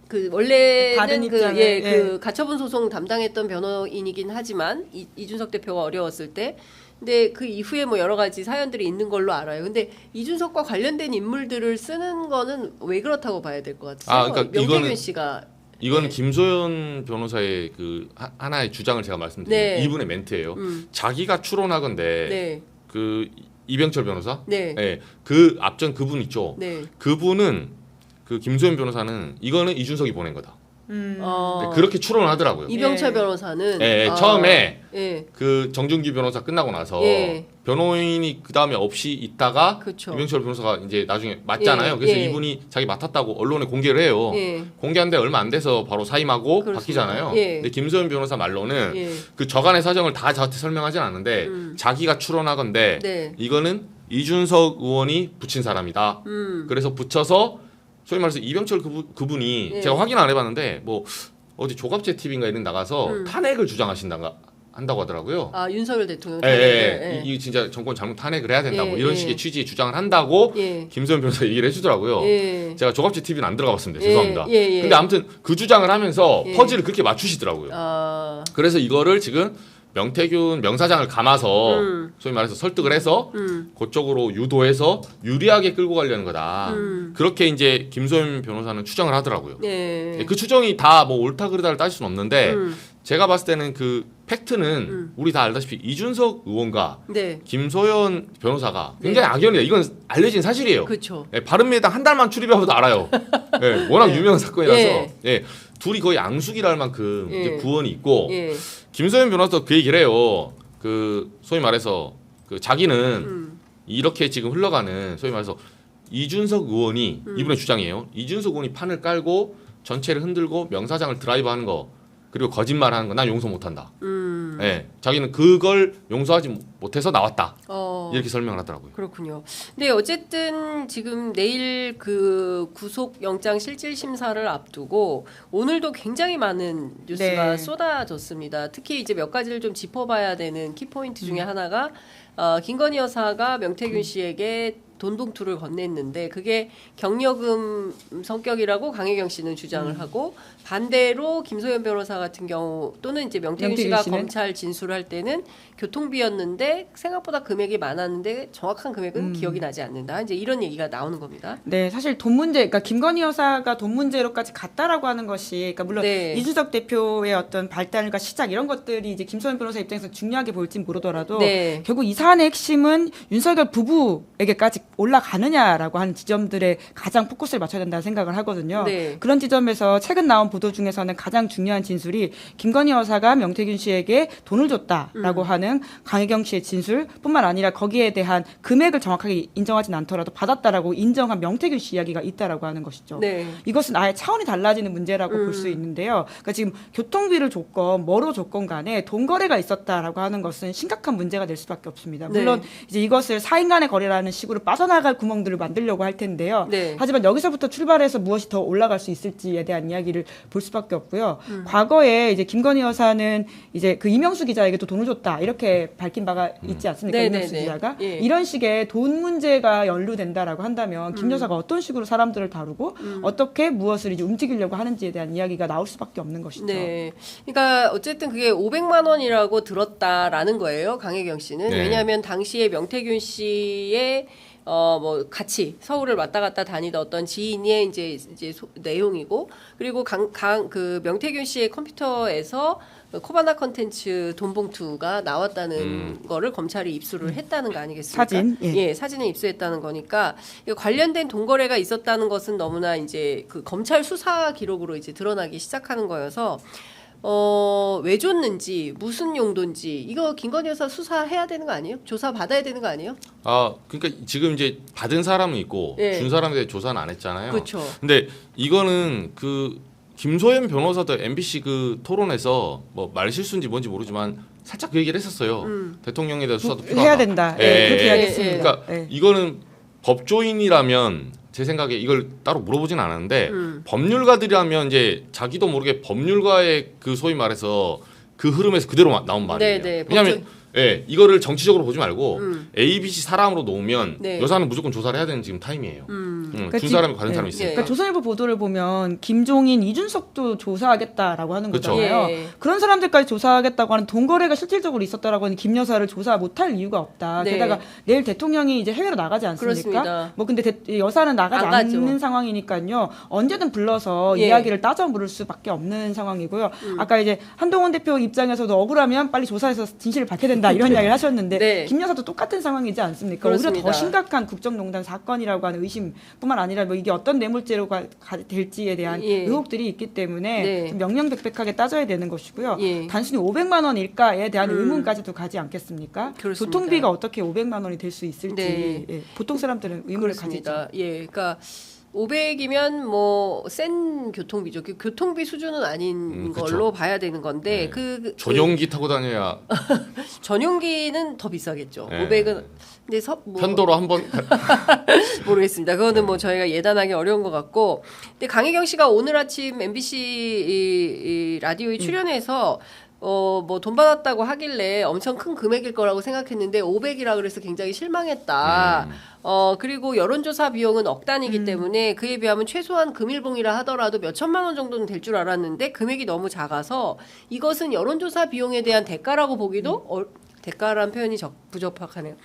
그 원래는 다른 입장을, 예. 그 가처분 소송 담당했던 변호인이긴 하지만 이준석 대표가 어려웠을 때 근데 그 이후에 뭐 여러 가지 사연들이 있는 걸로 알아요. 근데 이준석과 관련된 인물들을 쓰는 거는 왜 그렇다고 봐야 될 것 같아요? 그러니까 명태균 씨가 이거는 김소연 변호사의 그 하나의 주장을 제가 말씀드리면 네. 이분의 멘트예요. 자기가 추론하건대 네. 그 이병철 변호사, 네. 네, 그 앞전 그분 있죠. 네. 그분은 그 김소연 변호사는 이거는 이준석이 보낸 거다. 네, 어. 그렇게 추론을 하더라고요. 이병철 예. 변호사는 예, 처음에 예. 그 정준기 변호사 끝나고 나서 예. 변호인이 그 다음에 없이 있다가 그쵸. 이병철 변호사가 이제 나중에 맞잖아요. 예, 그래서 예. 이분이 자기 맡았다고 언론에 공개를 해요. 예. 공개한 데 얼마 안 돼서 바로 사임하고 그렇습니다. 바뀌잖아요. 예. 근데 김소연 변호사 말로는 예. 그 저간의 사정을 다 저한테 설명하진 않는데 자기가 추론하건대 네. 이거는 이준석 의원이 붙인 사람이다. 그래서 붙여서 소위 말해서 이병철 그분이 예. 제가 확인 안 해봤는데 뭐 어디 조갑제 TV인가 이런 데 나가서 탄핵을 한다고 하더라고요. 윤석열 대통령. 예, 예. 이 진짜 정권 잘못 탄핵을 해야 된다. 예, 뭐 이런 예. 식의 취지의 주장을 한다고 예. 김소연 변호사 얘기를 해주더라고요. 예. 제가 조갑제 TV는 안 들어가 봤습니다. 예, 죄송합니다. 예, 예. 근데 아무튼 그 주장을 하면서 예. 퍼즐을 그렇게 맞추시더라고요. 아. 그래서 이거를 지금 명태균 명사장을 감아서 소위 말해서 설득을 해서 그쪽으로 유도해서 유리하게 끌고 가려는 거다. 그렇게 이제 김소연 변호사는 추정을 하더라고요. 예. 그 추정이 다 뭐 옳다 그르다를 따질 수는 없는데 제가 봤을 때는 그 팩트는 우리 다 알다시피 이준석 의원과 네. 김소연 변호사가 굉장히 악연이다. 이건 알려진 사실이에요. 그렇죠. 예, 바른미래당 한 달만 출입해봐도 알아요. 예, 워낙 네. 유명한 사건이라서 예. 예, 둘이 거의 앙숙이라 할 만큼 예. 이제 구원이 있고 예. 김소연 변호사도 그 얘기를 해요. 그 소위 말해서 그 자기는 이렇게 지금 흘러가는 소위 말해서 이준석 의원이 이분의 주장이에요. 이준석 의원이 판을 깔고 전체를 흔들고 명사장을 드라이브하는 거 그리고 거짓말하는 거 난 용서 못한다. 예, 자기는 그걸 용서하지 못해서 나왔다. 이렇게 설명을 하더라고요. 그렇군요. 근데 어쨌든 지금 내일 그 구속영장 실질 심사를 앞두고 오늘도 굉장히 많은 뉴스가 네. 쏟아졌습니다. 특히 이제 몇 가지를 좀 짚어봐야 되는 키포인트 중에 하나가 김건희 여사가 명태균 씨에게 돈 봉투를 건넸는데 그게 경력금 성격이라고 강혜경 씨는 주장을 하고 반대로 김소연 변호사 같은 경우 또는 이제 명태균 씨가 씨는? 검찰 진술할 때는 교통비였는데 생각보다 금액이 많았는데 정확한 금액은 기억이 나지 않는다. 이제 이런 얘기가 나오는 겁니다. 네, 사실 돈 문제, 그러니까 김건희 여사가 돈 문제로까지 갔다라고 하는 것이, 그러니까 물론 네. 이준석 대표의 어떤 발단과 시작 이런 것들이 이제 김소연 변호사 입장에서 중요하게 보일진 모르더라도 네. 결국 이 사안의 핵심은 윤석열 부부에게까지 올라가느냐라고 하는 지점들에 가장 포커스를 맞춰야 된다는 생각을 하거든요. 네. 그런 지점에서 최근 나온 보도 중에서는 가장 중요한 진술이 김건희 여사가 명태균 씨에게 돈을 줬다라고 하는 강혜경 씨의 진술뿐만 아니라 거기에 대한 금액을 정확하게 인정하진 않더라도 받았다라고 인정한 명태균 씨 이야기가 있다라고 하는 것이죠. 네. 이것은 아예 차원이 달라지는 문제라고 볼 수 있는데요. 그러니까 지금 교통비를 줬건 뭐로 줬건 간에 돈 거래가 있었다라고 하는 것은 심각한 문제가 될 수밖에 없습니다. 물론 네. 이제 이것을 사인 간의 거래라는 식으로 빠져나갈 구멍들을 만들려고 할 텐데요. 네. 하지만 여기서부터 출발해서 무엇이 더 올라갈 수 있을지에 대한 이야기를 볼 수밖에 없고요. 과거에 이제 김건희 여사는 이제 그 이명수 기자에게도 돈을 줬다 이렇게 밝힌 바가 있지 않습니까? 네, 이명수 네, 네. 기자가 예. 이런 식의 돈 문제가 연루된다라고 한다면 김 여사가 어떤 식으로 사람들을 다루고 어떻게 무엇을 이제 움직이려고 하는지에 대한 이야기가 나올 수밖에 없는 것이죠. 네. 그러니까 어쨌든 그게 500만 원이라고 들었다라는 거예요. 강혜경 씨는. 네. 왜냐하면 당시에 명태균 씨의 뭐 같이 서울을 왔다 갔다 다니던 어떤 지인의 이제 내용이고 그리고 그 명태균 씨의 컴퓨터에서 코바나 컨텐츠 돈 봉투가 나왔다는 거를 검찰이 입수를 했다는 거 아니겠습니까? 사진, 예. 예, 사진을 입수했다는 거니까 관련된 돈 거래가 있었다는 것은 너무나 이제 그 검찰 수사 기록으로 이제 드러나기 시작하는 거여서 왜 줬는지 무슨 용도인지 이거 김건희 여사 수사해야 되는 거 아니에요? 조사 받아야 되는 거 아니에요? 아, 그러니까 지금 이제 받은 사람은 있고 예. 준 사람에 대해 조사는 안 했잖아요. 그렇죠. 근데 이거는 그 김소연 변호사도 MBC 그 토론에서 뭐 말실수인지 뭔지 모르지만 살짝 그 얘기를 했었어요. 대통령에 대한 수사도 필요하다. 해야 된다. 예, 그렇게 이야기했습니다. 그러니까 이거는 법조인이라면 제 생각에 이걸 따로 물어보진 않았는데 법률가들이라면 이제 자기도 모르게 법률가의 그 소위 말해서 그 흐름에서 그대로 나온 말이에요. 네, 왜냐하면 이거를 정치적으로 보지 말고 A, B, C 사람으로 놓으면 여사는 무조건 조사를 해야 되는 지금 타임이에요. 그러니까 준 사람이 관련 사람이 있으니까. 그러니까 조선일보 보도를 보면 김종인, 이준석도 조사하겠다라고 하는 그쵸. 거잖아요. 그런 사람들까지 조사하겠다고 하는 돈거래가 실질적으로 있었다라고 하는 김 여사를 조사 못할 이유가 없다. 게다가 내일 대통령이 이제 해외로 나가지 않습니까? 그렇습니다. 뭐 근데 여사는 나가지 않는 상황이니까요. 언제든 불러서 이야기를 따져 물을 수밖에 없는 상황이고요. 아까 이제 한동훈 대표 입장에서도 억울하면 빨리 조사해서 진실을 밝혀야 된다 이런 이야기를 하셨는데 김 여사도 똑같은 상황이지 않습니까? 오히려 더 심각한 국정농단 사건이라고 하는 의심뿐만 아니라 뭐 이게 어떤 뇌물죄로 될지에 대한 의혹들이 있기 때문에 좀 명명백백하게 따져야 되는 것이고요. 단순히 500만 원일까에 대한 의문까지도 가지 않겠습니까? 그렇습니다. 교통비가 어떻게 500만 원이 될 수 있을지 보통 사람들은 의문을 가지죠. 그러니까 500이면 뭐 센 교통비죠. 그 교통비 수준은 아닌 걸로 봐야 되는 건데 전용기 타고 다녀야 전용기는 더 비싸겠죠. 500은 근데 편도로 한번 모르겠습니다. 그거는 뭐 저희가 예단하기 어려운 것 같고. 근데 강혜경 씨가 오늘 아침 MBC 이 라디오에 출연해서 뭐 돈 받았다고 하길래 엄청 큰 금액일 거라고 생각했는데 500이라 그래서 굉장히 실망했다. 그리고 여론조사 비용은 억 단위이기 때문에 그에 비하면 최소한 금일봉이라 하더라도 몇 천만 원 정도는 될 줄 알았는데 금액이 너무 작아서 이것은 여론조사 비용에 대한 대가라고 보기도 대가라는 표현이 부적합하네요.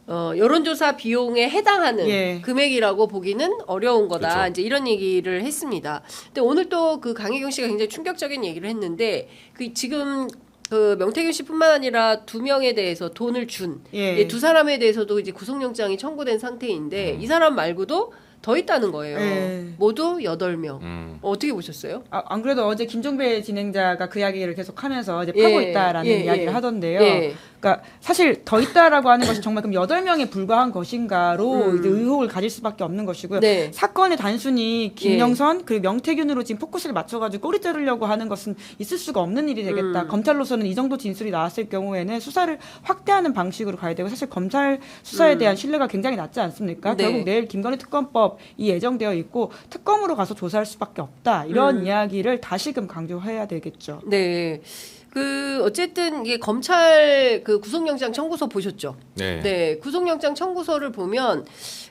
여론조사 비용에 해당하는 금액이라고 보기는 어려운 거다. 그렇죠. 이제 이런 얘기를 했습니다. 근데 오늘 또 그 강혜경 씨가 굉장히 충격적인 얘기를 했는데 그 지금 그 명태균 씨뿐만 아니라 2명에 대해서 돈을 준 두 사람에 대해서도 이제 구속영장이 청구된 상태인데 이 사람 말고도 더 있다는 거예요. 모두 8명. 어떻게 보셨어요? 안 그래도 어제 김종배 진행자가 그 이야기를 계속하면서 이제 파고 있다라는 이야기를 하던데요. 그러니까 사실 더 있다라고 하는 것이 정말 그럼 8명에 불과한 것인가로 이제 의혹을 가질 수밖에 없는 것이고요. 사건에 단순히 김영선 그리고 명태균으로 지금 포커스를 맞춰가지고 꼬리 자르려고 하는 것은 있을 수가 없는 일이 되겠다. 검찰로서는 이 정도 진술이 나왔을 경우에는 수사를 확대하는 방식으로 가야 되고 사실 검찰 수사에 대한 신뢰가 굉장히 낮지 않습니까? 결국 내일 김건희 특검법이 예정되어 있고 특검으로 가서 조사할 수밖에 없다. 이런 이야기를 다시금 강조해야 되겠죠. 네. 그 어쨌든 이게 검찰 그 구속영장 청구서 보셨죠? 네. 구속영장 청구서를 보면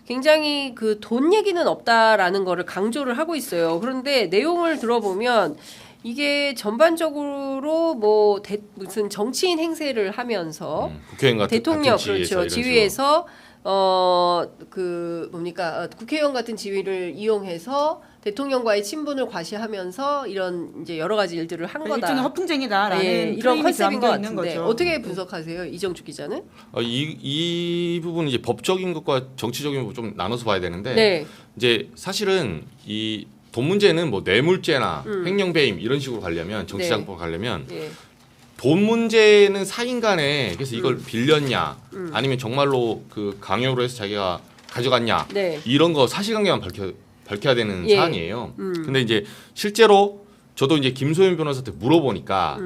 굉장히 그 돈 얘기는 없다라는 거를 강조를 하고 있어요. 그런데 내용을 들어보면 이게 전반적으로 뭐 무슨 정치인 행세를 하면서 국회의원 같은 대통령 그렇죠. 지위에서 그 뭡니까 국회의원 같은 지위를 이용해서 대통령과의 친분을 과시하면,서 이런 이제 여러 가지 일들을 한 거다. 일종의 허풍쟁이다라는 이런 컨셉인 것 있는 같은데 거죠. 어떻게 분석하세요, 이정주 기자는? 이 부분 이제 법적인 것과 정치적인 것 좀 나눠서 봐야 되는데 이제 사실은 이 돈 문제는 뭐 뇌물죄나 횡령배임 이런 식으로 가려면 정치자금법 가려면. 돈 문제는 사인간에 그래서 이걸 빌렸냐 아니면 정말로 그 강요로 해서 자기가 가져갔냐 이런 거 사실관계만 밝혀야 되는 사안이에요. 근데 이제 실제로 저도 이제 김소연 변호사한테 물어보니까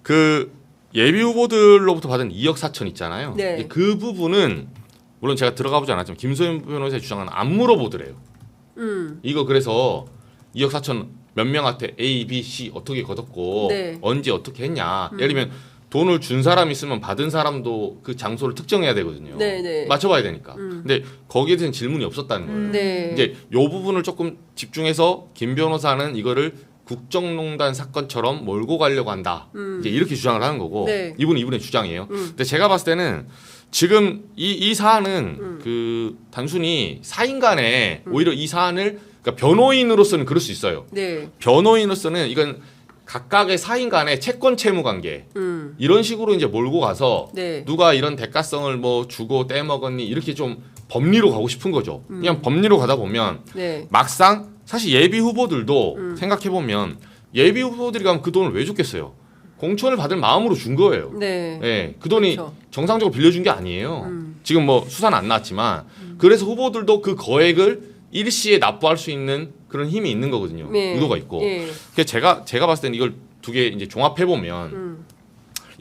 그 예비 후보들로부터 받은 2억 4천 있잖아요. 그 부분은 물론 제가 들어가 보지 않았지만 김소연 변호사의 주장은 안 물어보더래요. 이거 그래서 2억 4천 몇 명한테 A, B, C 어떻게 걷었고 언제 어떻게 했냐. 예를 들면 돈을 준 사람이 있으면 받은 사람도 그 장소를 특정해야 되거든요. 맞춰봐야 되니까. 근데 거기에 대한 질문이 없었다는 거예요. 이제 이 부분을 조금 집중해서 김 변호사는 이거를 국정농단 사건처럼 몰고 가려고 한다. 이제 이렇게 주장을 하는 거고 이분은 이분의 주장이에요. 근데 제가 봤을 때는 지금 이 사안은 그 단순히 사인간에 오히려 이 사안을 그러니까 변호인으로서는 그럴 수 있어요. 변호인으로서는 이건 각각의 사인 간의 채권 채무 관계 이런 식으로 이제 몰고 가서 누가 이런 대가성을 뭐 주고 떼먹었니 이렇게 좀 법리로 가고 싶은 거죠. 그냥 법리로 가다 보면 막상 사실 예비 후보들도 생각해 보면 예비 후보들이 가면 그 돈을 왜 줬겠어요? 공천을 받을 마음으로 준 거예요. 그 돈이 정상적으로 빌려준 게 아니에요. 지금 뭐 수사는 안 나왔지만 그래서 후보들도 그 거액을 일시에 납부할 수 있는 그런 힘이 있는 거거든요. 의도가 있고. 그래서 제가 봤을 때는 이걸 두 개 이제 종합해 보면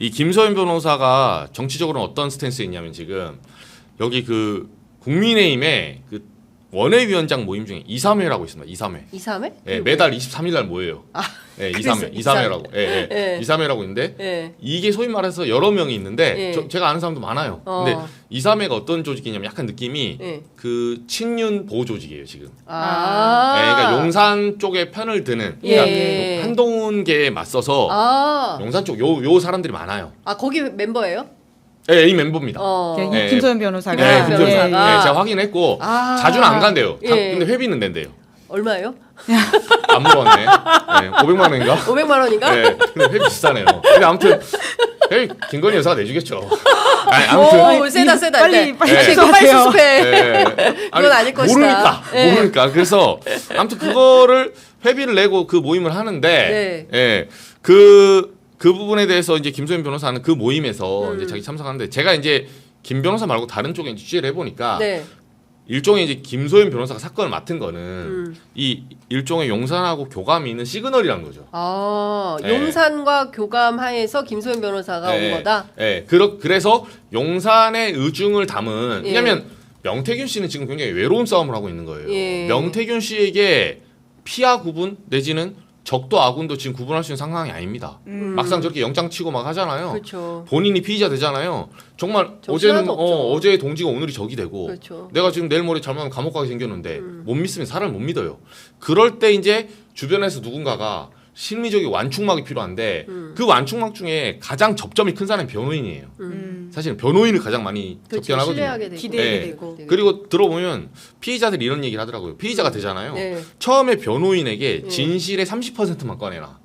이 김소연 변호사가 정치적으로는 어떤 스탠스에 있냐면 지금 여기 그 국민의힘의 그 원외위원장 모임 중에 2, 3회라고 있습니다. 2, 3회. 2, 3회? 예, 매달 23일 날 모여요. 예, 2, 3회. 2, 3회라고. 예, 예. 2, 3회라고 있는데 예. 이게 소위 말해서 여러 명이 있는데 예. 제가 아는 사람도 많아요. 근데 2, 3회가 어떤 조직이냐면 약간 느낌이 예. 그 친윤 보호 조직이에요, 지금. 아. 예, 그러니까 용산 쪽에 편을 드는 그러니까 예. 한동훈계에 맞서서 아. 용산 쪽 요 사람들이 많아요. 아, 거기 멤버예요? 예, 이 멤버입니다. 예, 김소연 변호사가. 네, 김소연 김소연 변호사가. 네, 제가 확인했고 아. 자주는 안 간대요. 예. 근데 회비는 낸대요. 얼마예요? 안 물어봤네. 네, 500만 원인가? 500만 원인가? 네, 근데 회비 비싸네요. 근데 아무튼 회비 김건희 여사가 내주겠죠. 아니, 아무튼 오, 세다. 빨리 네. 수습해. 네. 그건 아닐 것이다. 모르니까. 그래서 아무튼 그거를 회비를 내고 그 모임을 하는데, 네. 예, 그 부분에 대해서 이제 김소연 변호사는 그 모임에서 이제 자기 참석하는데 제가 이제 김 변호사 말고 다른 쪽에 취재를 해보니까 네. 일종의 이제 김소연 변호사가 사건을 맡은 거는 이 일종의 용산하고 교감이 있는 시그널이라는 거죠. 아, 네. 용산과 교감하에서 김소연 변호사가 온 거다. 네, 그래서 용산의 의중을 담은 예. 왜냐하면 명태균 씨는 지금 굉장히 외로운 싸움을 하고 있는 거예요. 예. 명태균 씨에게 피하 구분 내지는 적도 아군도 지금 구분할 수 있는 상황이 아닙니다. 막상 저렇게 영장 치고 막 하잖아요. 그렇죠. 본인이 피의자 되잖아요. 정말 정신 어제는 하나도 없죠. 어제의 동지가 오늘이 적이 되고 그렇죠. 내가 지금 내일 모레 잘못하면 감옥 가게 생겼는데 못 믿으면 사람을 못 믿어요. 그럴 때 이제 주변에서 누군가가 심리적인 완충막이 필요한데 그 완충막 중에 가장 접점이 큰 사람이 변호인이에요. 사실은 변호인을 가장 많이 그렇죠. 접견하거든요. 신뢰하게 되고. 기대하게 네. 되고. 그리고 들어보면 피의자들이 이런 얘기를 하더라고요. 피의자가 되잖아요. 네. 처음에 변호인에게 진실의 30%만 꺼내놔.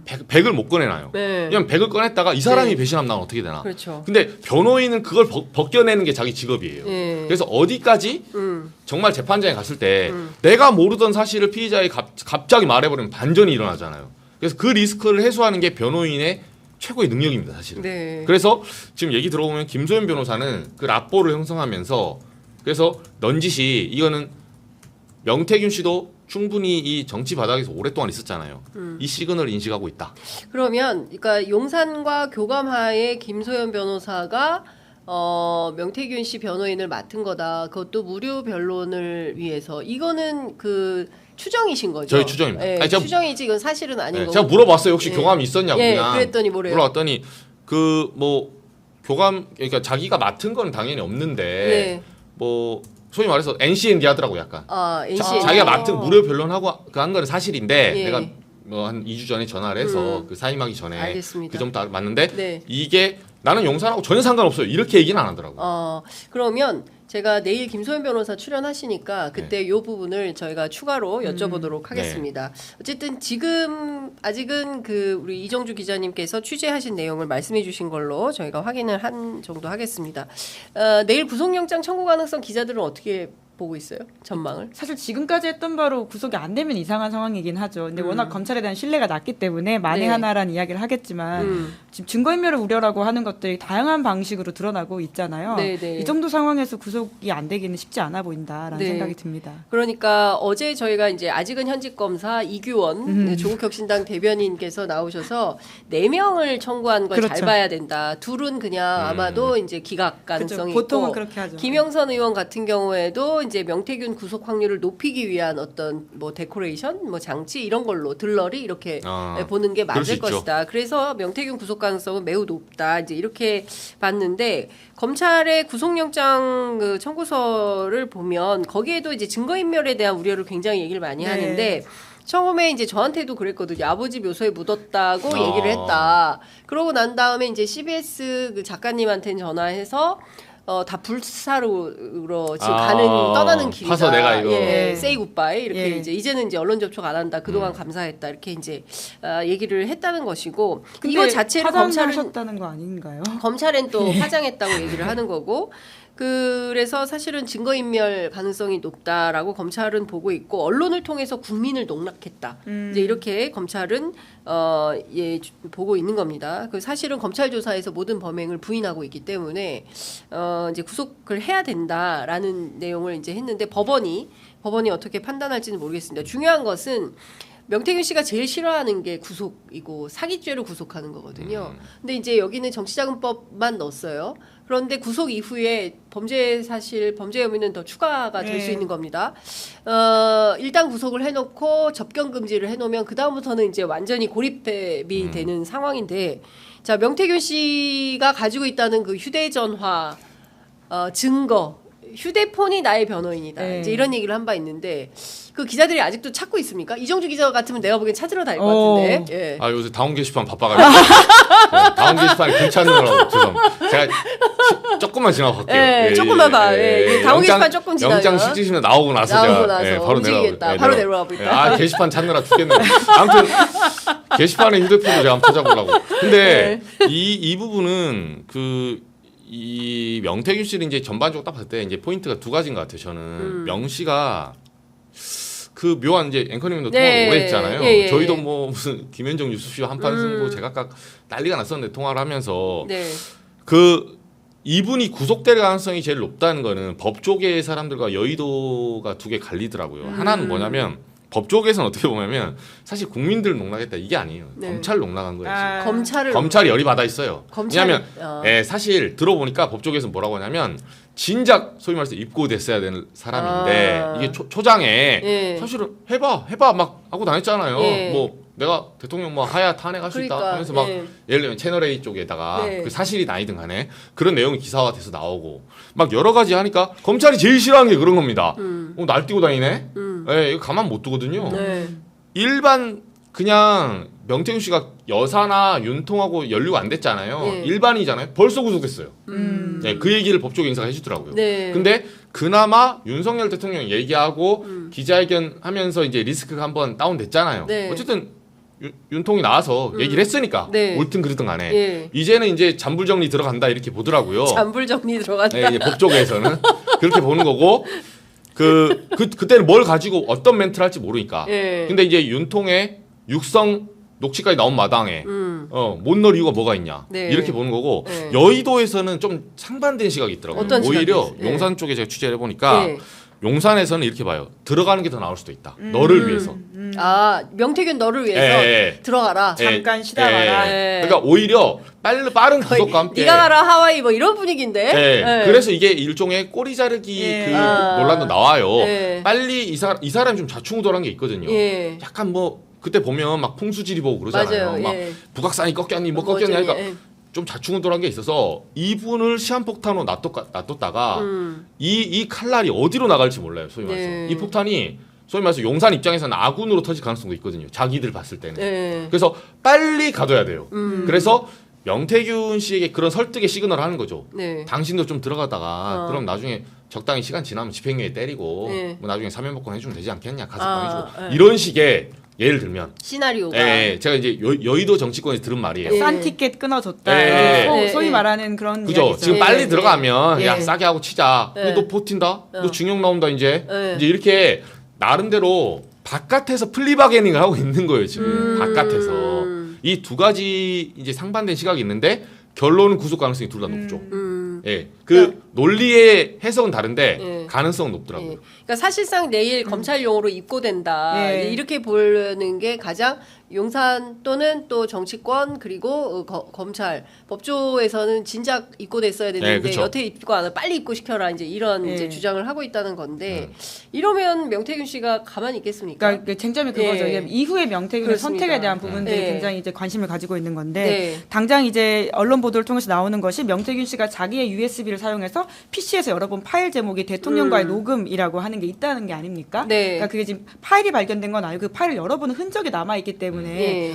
100을 못 꺼내놔요. 네. 그냥 100을 꺼냈다가 이 사람이 네. 배신하면 난 어떻게 되나. 그렇죠. 근데 변호인은 그걸 벗겨내는 게 자기 직업이에요. 네. 그래서 어디까지 음. 정말 재판장에 갔을 때 내가 모르던 사실을 피의자에 갑자기 말해버리면 반전이 일어나잖아요. 그래서 그 리스크를 해소하는 게 변호인의 최고의 능력입니다, 사실은. 네. 그래서 지금 얘기 들어보면 김소연 변호사는 그 라포를 형성하면서 그래서 넌지시 이거는 명태균 씨도 충분히 이 정치 바닥에서 오랫동안 있었잖아요. 이 시그널을 인식하고 있다. 그러면 그러니까 용산과 교감하에 김소연 변호사가 명태균 씨 변호인을 맡은 거다. 그것도 무료 변론을 위해서. 이거는 그 추정이신 거죠? 저희 추정입니다. 네, 아니, 제가- 추정이지 이건 사실은 아닌 네, 거고. 제가 물어봤어요. 혹시 네. 교감이 있었냐고 예, 그냥. 그랬더니 뭐래요? 물어봤더니 그 뭐 교감 그러니까 자기가 맡은 건 당연히 없는데 네. 뭐 소위 말해서 NCND 하더라고 약간. 아, NC. 자기가 맡은 무료 변론하고 그 한 거는 사실인데 예. 내가 뭐 한 2주 전에 전화를 해서 그 사임하기 전에 알겠습니다. 그 전부터 맞는데 네. 이게 나는 용산하고 전혀 상관없어요. 이렇게 얘기는 안 하더라고. 그러면 제가 내일 김소연 변호사 출연하시니까 그때 네. 이 부분을 저희가 추가로 여쭤보도록 하겠습니다. 어쨌든 지금 아직은 그 우리 이정주 기자님께서 취재하신 내용을 말씀해 주신 걸로 저희가 확인을 한 정도 하겠습니다. 내일 구속영장 청구 가능성 기자들은 어떻게 보고 있어요? 전망을? 사실 지금까지 했던 바로 구속이 안 되면 이상한 상황이긴 하죠. 근데 워낙 검찰에 대한 신뢰가 낮기 때문에 만에 네. 하나라는 이야기를 하겠지만 지금 증거인멸을 우려라고 하는 것들이 다양한 방식으로 드러나고 있잖아요. 네, 네. 이 정도 상황에서 구속이 안 되기는 쉽지 않아 보인다라는 네. 생각이 듭니다. 그러니까 어제 저희가 이제 아직은 현직 검사 이규원 조국 혁신당 대변인께서 나오셔서 4명을 청구한 걸 잘 그렇죠. 봐야 된다. 둘은 그냥 아마도 이제 기각 가능성이 그렇죠. 보통은 있고 그렇게 하죠. 김영선 의원 같은 경우에도 이제 명태균 구속 확률을 높이기 위한 어떤 뭐 데코레이션, 뭐 장치 이런 걸로 들러리 이렇게 보는 게 그럴 수 맞을 있죠. 것이다. 그래서 명태균 구속 가능성은 매우 높다. 이제 이렇게 봤는데 검찰의 구속영장 그 청구서를 보면 거기에도 이제 증거인멸에 대한 우려를 굉장히 얘기를 많이 네. 하는데 처음에 이제 저한테도 그랬거든요. 아버지 묘소에 묻었다고 어. 얘기를 했다. 그러고 난 다음에 이제 CBS 그 작가님한테는 전화해서 다 불사로 지금 떠나는 길이다. 파서 내가 이거. 예, 예. say goodbye 이렇게 예. 이제는 이제 언론 접촉 안 한다. 그동안 감사했다. 이렇게 이제 얘기를 했다는 것이고 근데 이거 자체를 검찰은 하셨다는 거 아닌가요? 검찰엔 또 파장했다고 얘기를 하는 거고 그래서 사실은 증거인멸 가능성이 높다라고 검찰은 보고 있고 언론을 통해서 국민을 농락했다. 이제 이렇게 검찰은 보고 있는 겁니다. 그 사실은 검찰 조사에서 모든 범행을 부인하고 있기 때문에 이제 구속을 해야 된다라는 내용을 이제 했는데 법원이 어떻게 판단할지는 모르겠습니다. 중요한 것은 명태균 씨가 제일 싫어하는 게 구속이고 사기죄로 구속하는 거거든요. 근데 이제 여기는 정치자금법만 넣었어요. 그런데 구속 이후에 범죄 사실 범죄 혐의는 더 추가가 될 수 있는 겁니다. 일단 구속을 해놓고 접견 금지를 해놓으면 그 다음부터는 이제 완전히 고립이 되는 상황인데, 자 명태균 씨가 가지고 있다는 그 휴대전화 증거. 휴대폰이 나의 변호인이다. 네. 이제 이런 얘기를 한 바 있는데 그 기자들이 아직도 찾고 있습니까? 이정주 기자 같으면 내가 보기엔 찾으러 다닐 것 같은데. 예. 아 요새 다운 게시판 바빠가지고 네, 다운 게시판에 글 찾느라고 죄송합니다. 제가 조금만 지나고 갈게요. 예, 조금만 봐. 예, 다운 게시판 조금 지나면 영장 실질심에 나오고 나서 나오고 제가 나서 바로 움직이겠다. 바로 내려와 보겠다. 아 게시판 찾느라 죽겠네. 아무튼 게시판에 휴대폰으로 제가 한번 찾아보려고. 근데 이 부분은 이 명태균 씨는 이제 전반적으로 딱 봤을 때 이제 포인트가 두 가지인 것 같아요. 저는 명 씨가 그 묘한 이제 앵커님도 통화를 오래 했잖아요. 예. 저희도 뭐 무슨 김현정 유수 씨와 한판 승부 제각각 난리가 났었는데 통화를 하면서 네. 그 이분이 구속될 가능성이 제일 높다는 거는 법조계의 사람들과 여의도가 두 개 갈리더라고요. 하나는 뭐냐면 법조계에서는 어떻게 보냐면 사실 국민들 농락했다 이게 아니에요. 네. 검찰 농락한 거예요. 지금. 검찰이 열이 받아 있어요. 왜냐하면 사실 들어보니까 법조계에서 뭐라고 하냐면 진작 소위 말해서 입고됐어야 되는 사람인데 이게 초장에 사실은 해봐 막 하고 다녔잖아요. 뭐 내가 대통령 뭐 하야 탄핵할 수 있다 하면서 막 예를 들면 채널A 쪽에다가 그 사실이 나이든 간에 그런 내용이 기사화돼서 나오고 막 여러 가지 하니까 검찰이 제일 싫어하는 게 그런 겁니다. 날뛰고 다니네. 이거 가만 못 두거든요. 일반 그냥 명태균 씨가 여사나 윤통하고 연루가 안 됐잖아요. 일반이잖아요. 벌써 구속됐어요. 그 얘기를 법조계 인사가 해주더라고요. 근데 그나마 윤석열 대통령 얘기하고 기자회견 하면서 이제 리스크가 한번 다운됐잖아요. 어쨌든 윤통이 나와서 얘기를 했으니까 옳든 그르든 간에 이제는 이제 잔불 정리 들어간다 이렇게 보더라고요. 잔불 정리 들어간다. 이제 법조계에서는 그렇게 보는 거고 그때는 뭘 가지고 어떤 멘트를 할지 모르니까. 근데 이제 윤통의 육성 녹취까지 나온 마당에 못 넣을 이유가 뭐가 있냐 이렇게 보는 거고 여의도에서는 좀 상반된 시각이 있더라고요. 오히려 용산 쪽에 제가 취재를 해보니까 용산에서는 이렇게 봐요. 들어가는 게 더 나을 수도 있다. 너를 위해서. 명태균 너를 위해서 들어가라. 잠깐 쉬다 가라. 그러니까 오히려 빠른 구속과 함께 네가 가라 하와이 뭐 이런 분위기인데. 그래서 이게 일종의 꼬리 자르기 그 논란도 나와요. 빨리 이 사람이 좀 좌충우돌한 게 있거든요. 약간 뭐 그때 보면 막 풍수지리 보고 그러잖아요. 막 북악산이 꺾였니 뭐 꺾였니 하니까 좀 좌충우돌한 게 있어서 이분을 시한폭탄으로 놔뒀다가 이 칼날이 어디로 나갈지 몰라요. 소위 말해서 이 폭탄이 소위 말해서 용산 입장에서는 아군으로 터질 가능성도 있거든요. 자기들 봤을 때는. 그래서 빨리 가둬야 돼요. 그래서 명태균 씨에게 그런 설득의 시그널을 하는 거죠. 당신도 좀 들어가다가 그럼 나중에 적당히 시간 지나면 집행유예 때리고 뭐 나중에 사면복권 해주면 되지 않겠냐. 가석방 해주고 이런 식의 예를 들면 시나리오가 제가 이제 여의도 정치권에서 들은 말이에요. 싼 티켓 끊어줬다. 소위 말하는 그런 그죠. 이야기죠. 지금 빨리 들어가면 야 싸게 하고 치자. 근데 너 버틴다. 너 징역 나온다 이제 이렇게 나름대로 바깥에서 플리바게닝을 하고 있는 거예요 지금. 바깥에서 이 두 가지 이제 상반된 시각이 있는데 결론은 구속 가능성이 둘 다 높죠. 그 논리의 해석은 다른데 가능성은 높더라고요. 그러니까 사실상 내일 검찰용으로 입고된다 이렇게 보는 게 가장 용산 또는 또 정치권 그리고 검찰 법조에서는 진작 입고됐어야 되는데 여태 입고 안 하고 빨리 입고시켜라 이제 이런 이제 주장을 하고 있다는 건데 이러면 명태균 씨가 가만히 있겠습니까? 그러니까 쟁점이 그거죠. 이후에 명태균의 선택에 대한 부분들이 굉장히 이제 관심을 가지고 있는 건데 당장 이제 언론 보도를 통해서 나오는 것이 명태균 씨가 자기의 USB를 사용해서 PC에서 열어본 파일 제목이 대통령과의 녹음이라고 하는 게 있다는 게 아닙니까? 그러니까 그게 지금 파일이 발견된 건 아니고 그 파일을 열어보는 흔적이 남아 있기 때문에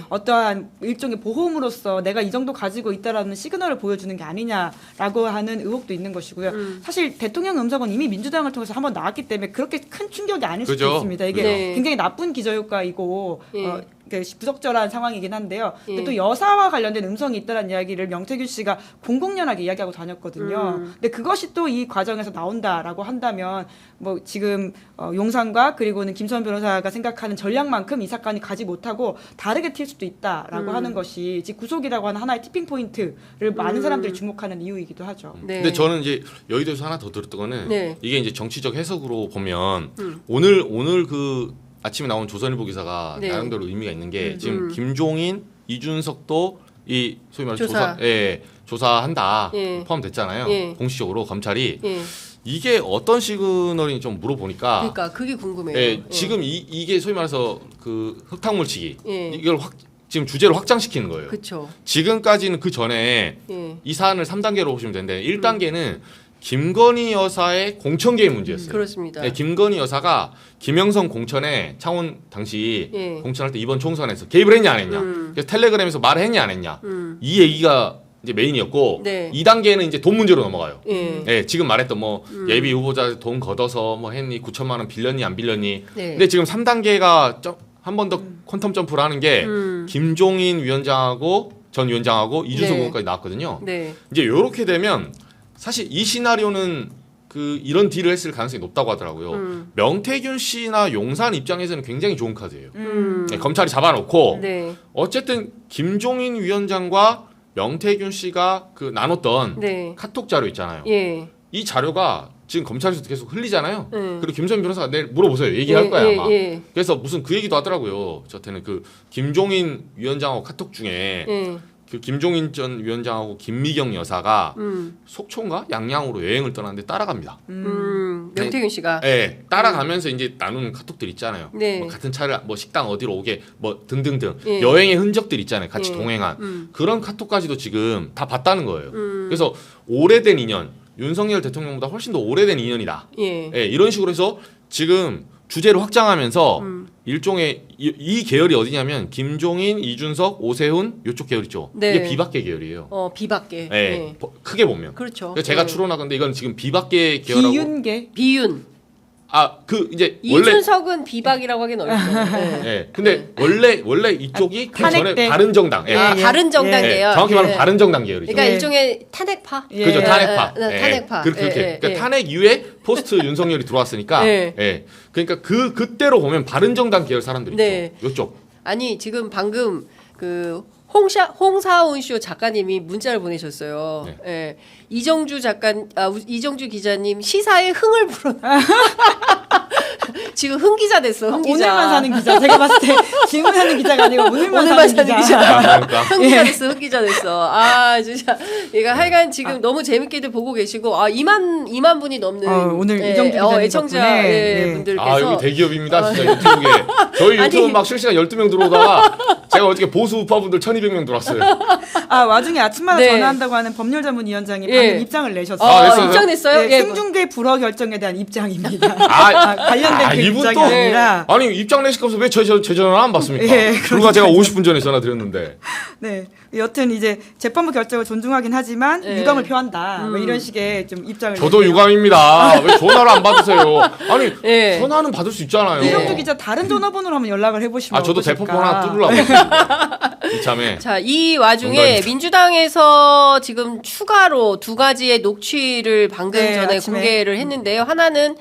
어떠한 일종의 보험으로서 내가 이 정도 가지고 있다라는 시그널을 보여주는 게 아니냐라고 하는 의혹도 있는 것이고요. 사실 대통령 음성은 이미 민주당을 통해서 한번 나왔기 때문에 그렇게 큰 충격이 아닐 수도 있습니다. 이게 굉장히 나쁜 기저효과이고 부적절한 상황이긴 한데요. 근데 또 여사와 관련된 음성이 있다는 이야기를 명태균 씨가 공공연하게 이야기하고 다녔거든요. 근데 그것이 또 이 과정에서 나온다라고 한다면 뭐 지금 용산과 그리고는 김수환 변호사가 생각하는 전략만큼 이 사건이 가지 못하고 다르게 튈 수도 있다라고 하는 것이 지금 구속이라고 하는 하나의 티핑 포인트를 많은 사람들이 주목하는 이유이기도 하죠. 근데 저는 이제 여의도에서 하나 더 들었던 거는 이게 이제 정치적 해석으로 보면 오늘 그 아침에 나온 조선일보 기사가 네. 나름대로 의미가 있는 게 지금 김종인, 이준석도 이 소위 말해서 조사한다 예. 포함됐잖아요. 예. 공식적으로 검찰이 예. 이게 어떤 시그널인지 좀 물어보니까 그러니까 그게 궁금해요. 예, 지금 이게 소위 말해서 그 흙탕물치기 예. 이걸 지금 주제를 확장시키는 거예요. 그렇죠. 지금까지는 그 전에 예. 이 사안을 3단계로 보시면 되는데 1단계는 김건희 여사의 공천 개입 문제였어요. 그렇습니다. 네, 김건희 여사가 김영선 공천에 창원 당시 예. 공천할 때 이번 총선에서 개입을 했냐 안 했냐. 그래서 텔레그램에서 말을 했냐 안 했냐. 이 얘기가 이제 메인이었고 네. 2단계는 이제 돈 문제로 넘어가요. 예. 네, 지금 말했던 뭐 예비 후보자 돈 걷어서 뭐 했니 9천만 원 빌렸니 안 빌렸니. 네. 근데 지금 3단계가 한 번 더 퀀텀 점프를 하는 게 김종인 위원장하고 전 위원장하고 이준석 네. 의원까지 나왔거든요. 네. 이제 이렇게 되면 사실 이 시나리오는 그 이런 딜을 했을 가능성이 높다고 하더라고요. 명태균 씨나 용산 입장에서는 굉장히 좋은 카드예요. 네, 검찰이 잡아놓고 네. 어쨌든 김종인 위원장과 명태균 씨가 그 나눴던 네. 카톡 자료 있잖아요. 예. 이 자료가 지금 검찰에서도 계속 흘리잖아요. 네. 그리고 김선민 변호사가 내일 물어보세요. 얘기할 거야 아마. 예. 그래서 무슨 그 얘기도 하더라고요. 저한테는 그 김종인 위원장하고 카톡 중에 예. 그 김종인 전 위원장하고 김미경 여사가 속초인가 양양으로 여행을 떠났는데 따라갑니다. 명태균 씨가. 네, 따라가면서 이제 나누는 카톡들 있잖아요. 네. 뭐 같은 차를 뭐 식당 어디로 오게 뭐 등등등 예. 여행의 흔적들 있잖아요. 같이 예. 동행한 그런 카톡까지도 지금 다 봤다는 거예요. 그래서 오래된 인연, 윤석열 대통령보다 훨씬 더 오래된 인연이다. 예. 예, 이런 식으로 해서 지금 주제를 확장하면서 일종의 이 계열이 어디냐면 김종인, 이준석, 오세훈 이쪽 계열 있죠. 네. 이게 비박계 계열이에요. 비박계. 예, 예. 크게 보면. 그렇죠. 그래서 제가 예. 추론하건데 이건 지금 비박계 계열하고 비윤계. 비윤. 그 이제 원래 이준석은 비박이라고 하긴 어렵죠. 예. 예. 근데 원래 이쪽이 그 전에 탄핵 때. 바른정당. 예. 아, 바른정당이에요. 예. 정확히 말하면 예. 바른정당 계열이죠. 그러니까 예. 일종의 탄핵파. 예. 그죠 탄핵파. 예. 탄핵파. 그렇게. 예. 그러니까 탄핵 이후에 포스트 윤석열이 들어왔으니까. 예. 예. 그러니까 그때로 보면 바른정당 계열 사람들 네. 있죠. 이쪽. 아니 지금 방금 그 홍사훈 쇼 작가님이 문자를 보내셨어요. 네. 예. 이정주 이정주 기자님 시사에 흥을 불어. 지금 흥 기자 됐어. 흥 기자. 오늘만 사는 기자. 제가 봤을 때 질문하는 기자가 아니고 오늘만 오늘만 사는 사는 기자. 기자. 그러니까. 흥 기자 됐어. 흥 기자 됐어. 아 진짜 얘가 하여간 지금 너무 재밌게들 보고 계시고 2만 분이 넘는 오늘 이정주 기자님 애청자 덕분에, 네. 분들께서 아 여기 대기업입니다. 진짜 유튜브에. 저희 유튜브 아니. 막 실시간 12명 들어오다가 제가 어저께 보수 우파분들 1200명 들어왔어요. 와중에 아침마다 네. 전화한다고 하는 법률자문위원장이 예. 방금 입장을 내셨어요. 냈어요? 입장 냈어요? 네, 예. 생중계 불허 결정에 대한 입장입니다. 아, 관련된 그 이분 입장이 또 아니라 아니 입장 내시면서 왜 제 전화 안 받습니까? 예, 불과 제가 50분 전에 전화 드렸는데. 네. 여튼 이제 재판부 결정을 존중하긴 하지만 예. 유감을 표한다. 뭐 이런 식의 좀 입장을 저도 냈어요. 유감입니다. 왜 전화를 안 받으세요? 아니 예. 전화는 받을 수 있잖아요. 이정주 기자 다른 전화번호로 한번 연락을 해보시면 저도 어떠실까? 대포폰 하나 뚫으려고 이참에. 자, 이 와중에 농담이죠. 민주당에서 지금 추가로 2가지의 녹취를 방금 네, 전에 아침에. 공개를 했는데요. 하나는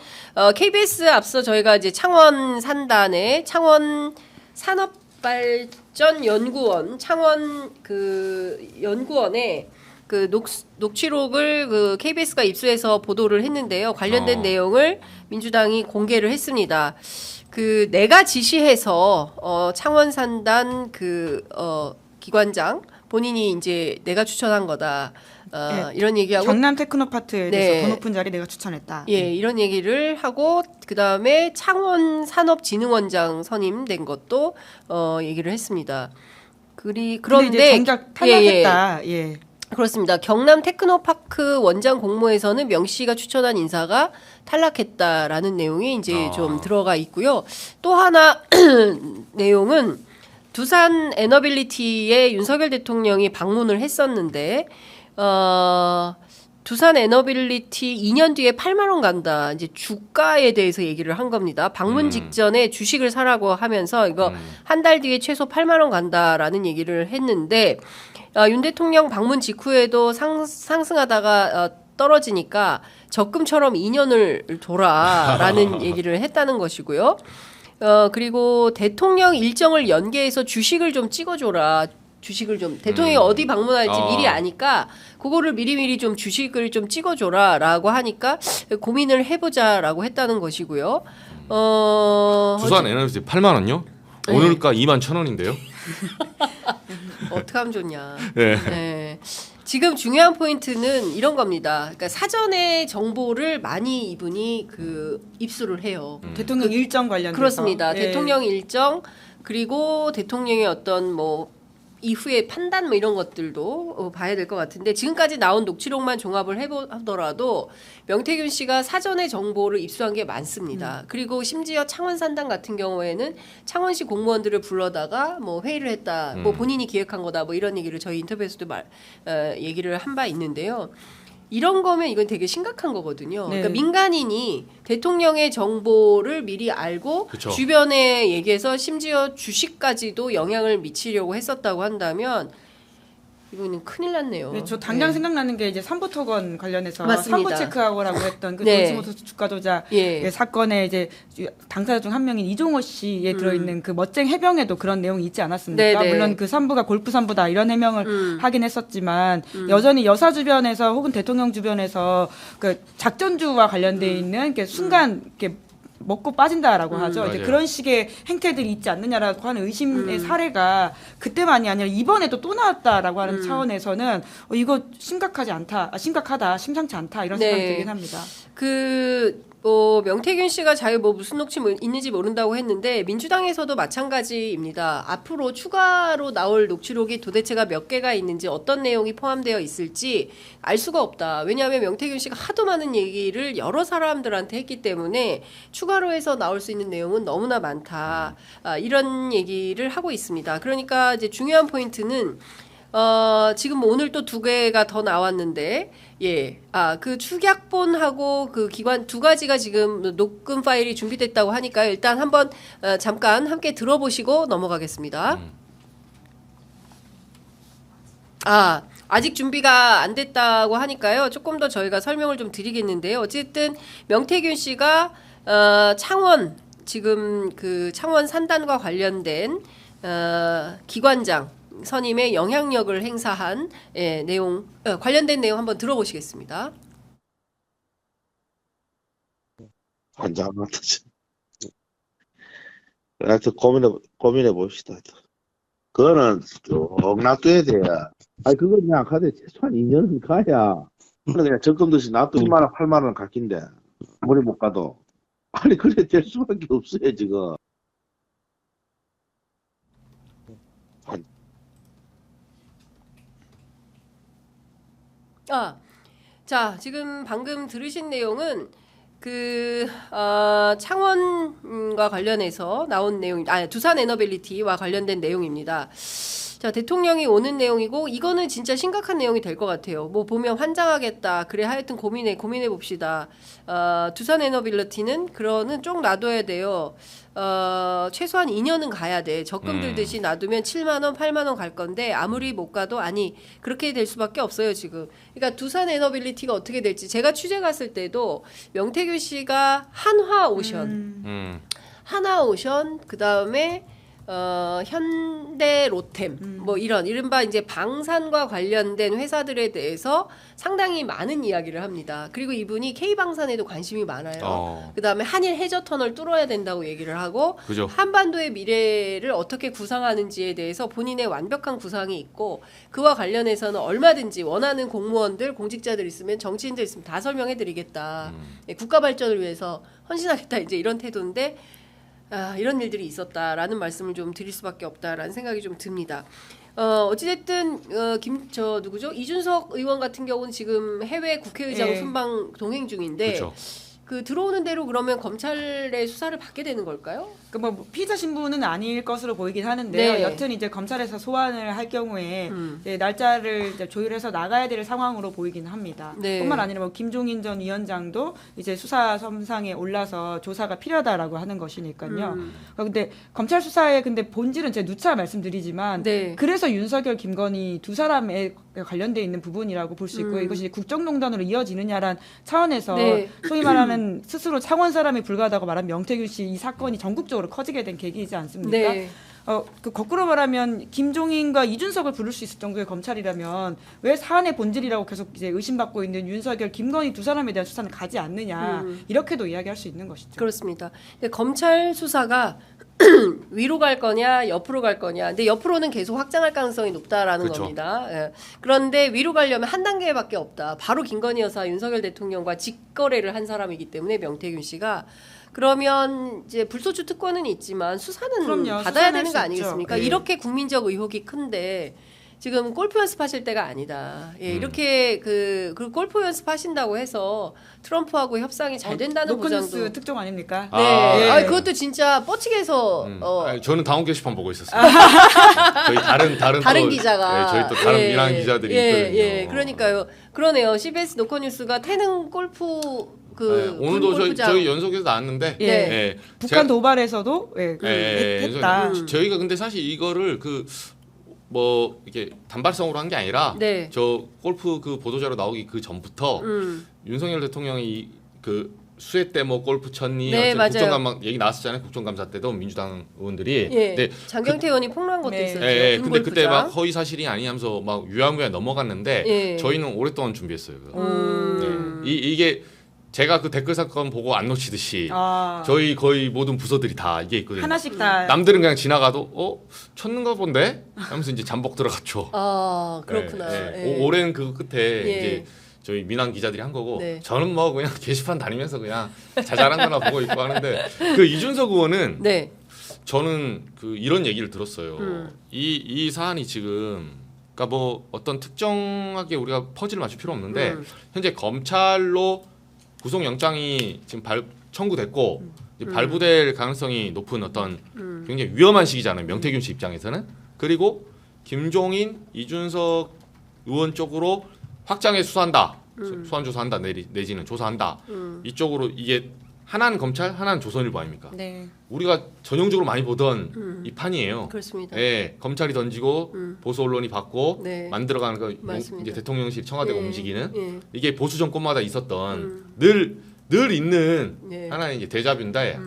KBS 앞서 저희가 이제 창원 산단의 창원 산업발전연구원 창원 그 연구원에 그 녹취록을 그 KBS가 입수해서 보도를 했는데요. 관련된 내용을 민주당이 공개를 했습니다. 그 내가 지시해서 창원 산단 기관장 본인이 이제 내가 추천한 거다. 이런 얘기하고 경남 테크노파트에 대해서 네. 더 높은 자리 내가 추천했다. 예, 이런 얘기를 하고 그다음에 창원 산업진흥원장 선임된 것도 얘기를 했습니다. 근데 그런데 이제 정작 탈락했다. 예. 그렇습니다. 경남 테크노파크 원장 공모에서는 명 씨가 추천한 인사가 탈락했다라는 내용이 이제 좀 들어가 있고요. 또 하나 내용은 두산 에너빌리티에 윤석열 대통령이 방문을 했었는데 두산 에너빌리티 2년 뒤에 8만 원 간다. 이제 주가에 대해서 얘기를 한 겁니다. 방문 직전에 주식을 사라고 하면서 이거 한 달 뒤에 최소 8만 원 간다라는 얘기를 했는데 윤 대통령 방문 직후에도 상승하다가 떨어지니까 적금처럼 2년을 둬라라는 얘기를 했다는 것이고요. 그리고 대통령 일정을 연계해서 주식을 좀 찍어줘라. 주식을 좀 대통령이 어디 방문할지 미리 아니까 그거를 미리미리 좀 주식을 좀 찍어줘라라고 하니까 고민을 해보자라고 했다는 것이고요. 두산 에너지 8만 원요? 네. 오늘가 2만 1,000원인데요. 어떻게 하면 좋냐. 네. 네. 지금 중요한 포인트는 이런 겁니다. 그러니까 사전에 정보를 많이 이분이 입수를 해요. 대통령 일정 관련해서 그렇습니다. 예. 대통령 일정 그리고 대통령의 어떤 이후의 판단 이런 것들도 봐야 될 것 같은데 지금까지 나온 녹취록만 종합을 해보더라도 명태균 씨가 사전에 정보를 입수한 게 많습니다. 그리고 심지어 창원 산당 같은 경우에는 창원시 공무원들을 불러다가 회의를 했다. 본인이 기획한 거다. 이런 얘기를 저희 인터뷰에서도 얘기를 한 바 있는데요. 이런 거면 이건 되게 심각한 거거든요. 네. 그러니까 민간인이 대통령의 정보를 미리 알고 그쵸. 주변에 얘기해서 심지어 주식까지도 영향을 미치려고 했었다고 한다면 이거는 큰일 났네요. 네, 저 당장 네. 생각나는 게 이제 삼부토건 관련해서 맞습니다. 삼부 체크하고라고 했던 그 네. 도이치모터스 주가 조작 예. 사건에 이제 당사자 중 한 명인 이종호 씨에 들어있는 그 멋쟁 해병에도 그런 내용이 있지 않았습니까? 네, 네. 물론 그 삼부가 골프 삼부다 이런 해명을 하긴 했었지만 여전히 여사 주변에서 혹은 대통령 주변에서 그 작전주와 관련돼 있는 이렇게 순간 이렇게 먹고 빠진다라고 하죠. 이제 맞아요. 그런 식의 행태들이 있지 않느냐라고 하는 의심의 사례가 그때만이 아니라 이번에도 또 나왔다라고 하는 차원에서는 이거 심각하다, 심상치 않다 이런 생각이 네. 들긴 합니다. 명태균 씨가 자유 무슨 녹취 있는지 모른다고 했는데 민주당에서도 마찬가지입니다. 앞으로 추가로 나올 녹취록이 도대체가 몇 개가 있는지 어떤 내용이 포함되어 있을지 알 수가 없다. 왜냐하면 명태균 씨가 하도 많은 얘기를 여러 사람들한테 했기 때문에 추가로 해서 나올 수 있는 내용은 너무나 많다. 이런 얘기를 하고 있습니다. 그러니까 이제 중요한 포인트는 지금 오늘 또 2개가 더 나왔는데, 그 축약본하고 그 기관 2가지가 지금 녹음 파일이 준비됐다고 하니까요. 일단 한번 잠깐 함께 들어보시고 넘어가겠습니다. 아직 준비가 안 됐다고 하니까요. 조금 더 저희가 설명을 좀 드리겠는데요. 어쨌든 명태균 씨가 창원 지금 그 창원 산단과 관련된 기관장 선임의 영향력을 행사한 내용 관련된 내용 한번 들어보시겠습니다. 환장하다. 하여튼 고민해 봅시다. 그거는 쭉 놔둬야 돼. 아니 그거 그냥 가대 최소한 2년은 가야. 그냥 적금 듯이 놔두고 7만 원, 8만 원 갚긴데 아무리 못 가도. 아니 그래 될 수밖에 없어요 지금. 자, 지금 방금 들으신 내용은 창원과 관련해서 나온 내용, 두산 에너빌리티와 관련된 내용입니다. 자, 대통령이 오는 내용이고 이거는 진짜 심각한 내용이 될 것 같아요. 보면 환장하겠다. 그래 하여튼 고민해 봅시다. 두산 에너빌리티는 그거는 쭉 놔둬야 돼요. 최소한 2년은 가야 돼. 적금 들듯이 놔두면 7만 원, 8만 원 갈 건데 아무리 못 가도 그렇게 될 수밖에 없어요, 지금. 그러니까 두산 에너빌리티가 어떻게 될지 제가 취재 갔을 때도 명태균 씨가 한화오션 그다음에 현대 로템 이른바 이제 방산과 관련된 회사들에 대해서 상당히 많은 이야기를 합니다. 그리고 이분이 K방산에도 관심이 많아요. 그다음에 한일 해저 터널 뚫어야 된다고 얘기를 하고 그죠. 한반도의 미래를 어떻게 구상하는지에 대해서 본인의 완벽한 구상이 있고 그와 관련해서는 얼마든지 원하는 공무원들, 공직자들 있으면 정치인들 있으면 다 설명해 드리겠다. 국가 발전을 위해서 헌신하겠다. 이제 이런 태도인데 이런 일들이 있었다라는 말씀을 좀 드릴 수밖에 없다라는 생각이 좀 듭니다. 어찌됐든 누구죠? 이준석 의원 같은 경우는 지금 해외 국회의장 순방 동행 중인데 그쵸. 들어오는 대로 그러면 검찰의 수사를 받게 되는 걸까요? 뭐 피의자 신분은 아닐 것으로 보이긴 하는데요. 네. 여튼 이제 검찰에서 소환을 할 경우에 이제 날짜를 이제 조율해서 나가야 될 상황으로 보이긴 합니다. 네. 뿐만 아니라 뭐 김종인 전 위원장도 이제 수사 선상에 올라서 조사가 필요하다라고 하는 것이니까요. 근데 검찰 수사의 근데 본질은 제가 누차 말씀드리지만 네. 그래서 윤석열, 김건희 두 사람에 관련돼 있는 부분이라고 볼 수 있고요. 이것이 국정농단으로 이어지느냐란 차원에서 네. 소위 말하는 스스로 창원 사람이 불과하다고 말한 명태균 씨 이 사건이 전국적으로 커지게 된 계기이지 않습니까? 네. 그 거꾸로 말하면 김종인과 이준석을 부를 수 있을 정도의 검찰이라면 왜 사안의 본질이라고 계속 이제 의심받고 있는 윤석열, 김건희 두 사람에 대한 수사는 가지 않느냐 이렇게도 이야기할 수 있는 것이죠. 그렇습니다. 근데 검찰 수사가 위로 갈 거냐 옆으로 갈 거냐. 근데 옆으로는 계속 확장할 가능성이 높다라는 그렇죠. 겁니다. 예. 그런데 위로 가려면 한 단계밖에 없다. 바로 김건희 여사 윤석열 대통령과 직거래를 한 사람이기 때문에 명태균 씨가 그러면 이제 불소추 특권은 있지만 수사는 그럼요. 받아야 수사는 되는 할 거 수 아니겠습니까? 있죠. 예. 이렇게 국민적 의혹이 큰데 지금 골프 연습하실 때가 아니다. 예, 음. 이렇게 그 골프 연습하신다고 해서 트럼프하고 협상이 잘 된다는 보장도. 노컷뉴스 특종 아닙니까? 네, 아, 아니, 그것도 진짜 뻗치게 해서 아니, 저는 당원 게시판 보고 있었어요. 저희 다른 기자가 저희 또 다른 민한 기자들이 있거든요. 예, 그러니까요. 그러네요. CBS 노컷뉴스가 태릉 골프 오늘도 골프장. 저희 연속에서 나왔는데 예. 북한 도발에서도 했다. 저희가 근데 사실 이거를 뭐 이렇게 단발성으로 한 게 아니라 네. 저 골프 그 보도자료 나오기 그 전부터 윤석열 대통령이 그 수해 때 뭐 골프 쳤니? 네, 맞아요. 국정감사 얘기 나왔었잖아요. 국정감사 때도 민주당 의원들이. 예. 근데 장경태 의원이 폭로한 것도 네. 있었죠. 예, 근데 금골프장. 그때 막 허위 사실이 아니하면서 막 유야무야 넘어갔는데 예. 저희는 오랫동안 준비했어요. 그거. 음. 네. 이게 제가 그 댓글 사건 보고 안 놓치듯이 아, 저희 거의 모든 부서들이 다 이게 있거든요. 하나씩 다 남들은 그냥 지나가도 쳤는가 본데 하면서 이제 잠복 들어갔죠. 아, 그렇구나. 네, 예. 오랜 그 끝에 예. 이제 저희 민한 기자들이 한 거고 네. 저는 뭐 그냥 게시판 다니면서 그냥 자잘한 거나 보고 있고 하는데 그 이준석 의원은 네. 저는 그 이런 얘기를 들었어요. 이 사안이 지금 그러니까 뭐 어떤 특정하게 우리가 퍼즐을 맞출 필요 없는데 현재 검찰로 구속영장이 지금 청구됐고 이제 발부될 가능성이 높은 어떤 굉장히 위험한 시기잖아요. 명태균 씨 입장에서는. 그리고 김종인, 이준석 의원 쪽으로 확장해 수사한다. 소환 조사한다. 내지는 조사한다. 이쪽으로 이게 하나는 검찰, 하나는 조선일보 아닙니까? 네. 우리가 전형적으로 많이 보던 이 판이에요. 그렇습니다. 예, 검찰이 던지고 보수 언론이 받고 네. 만들어가는 거 맞습니다. 이제 대통령실 청와대가 예. 움직이는 예. 이게 보수 정권마다 있었던 늘 있는 예. 하나의 이제 대자뷰인데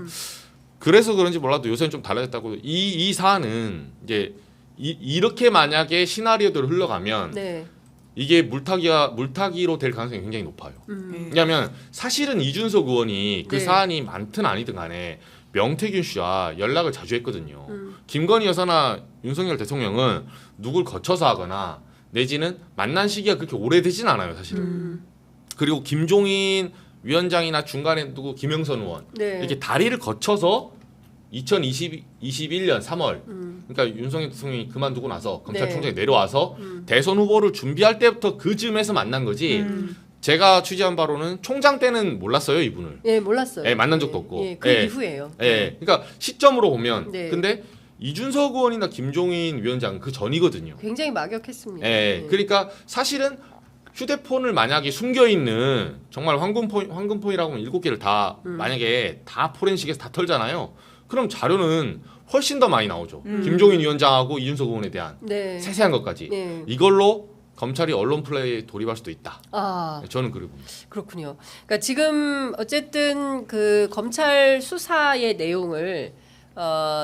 그래서 그런지 몰라도 요새는 좀 달라졌다고 이 사안은 이제 이렇게 만약에 시나리오대로 흘러가면 네. 이게 물타기로 될 가능성이 굉장히 높아요. 왜냐하면 사실은 이준석 의원이 그 네. 사안이 많든 아니든 간에 명태균 씨와 연락을 자주 했거든요. 김건희 여사나 윤석열 대통령은 누굴 거쳐서 하거나 내지는 만난 시기가 그렇게 오래되진 않아요, 사실은. 그리고 김종인 위원장이나 중간에 누구 김영선 의원 네. 이렇게 다리를 거쳐서 2021년 3월 그러니까 윤석열 대통령이 그만두고 나서 검찰총장이 네. 내려와서 대선 후보를 준비할 때부터 그 즈음에서 만난 거지. 제가 취재한 바로는 총장 때는 몰랐어요, 이분을. 예, 몰랐어요. 예, 만난 적도 없고. 예, 그 예. 이후에요. 예, 그러니까 시점으로 보면 네. 근데 이준석 의원이나 김종인 위원장 그 전이거든요. 굉장히 막역했습니다. 예, 예. 그러니까 사실은 휴대폰을 만약에 숨겨 있는 정말 황금폰이라고 하면 7개를 다 만약에 다 포렌식에서 다 털잖아요. 그럼 자료는 훨씬 더 많이 나오죠. 김종인 위원장하고 이준석 의원에 대한 네. 세세한 것까지. 네. 이걸로 검찰이 언론 플레이에 돌입할 수도 있다. 아, 저는 그리고 그렇군요. 그러니까 지금 어쨌든 그 검찰 수사의 내용을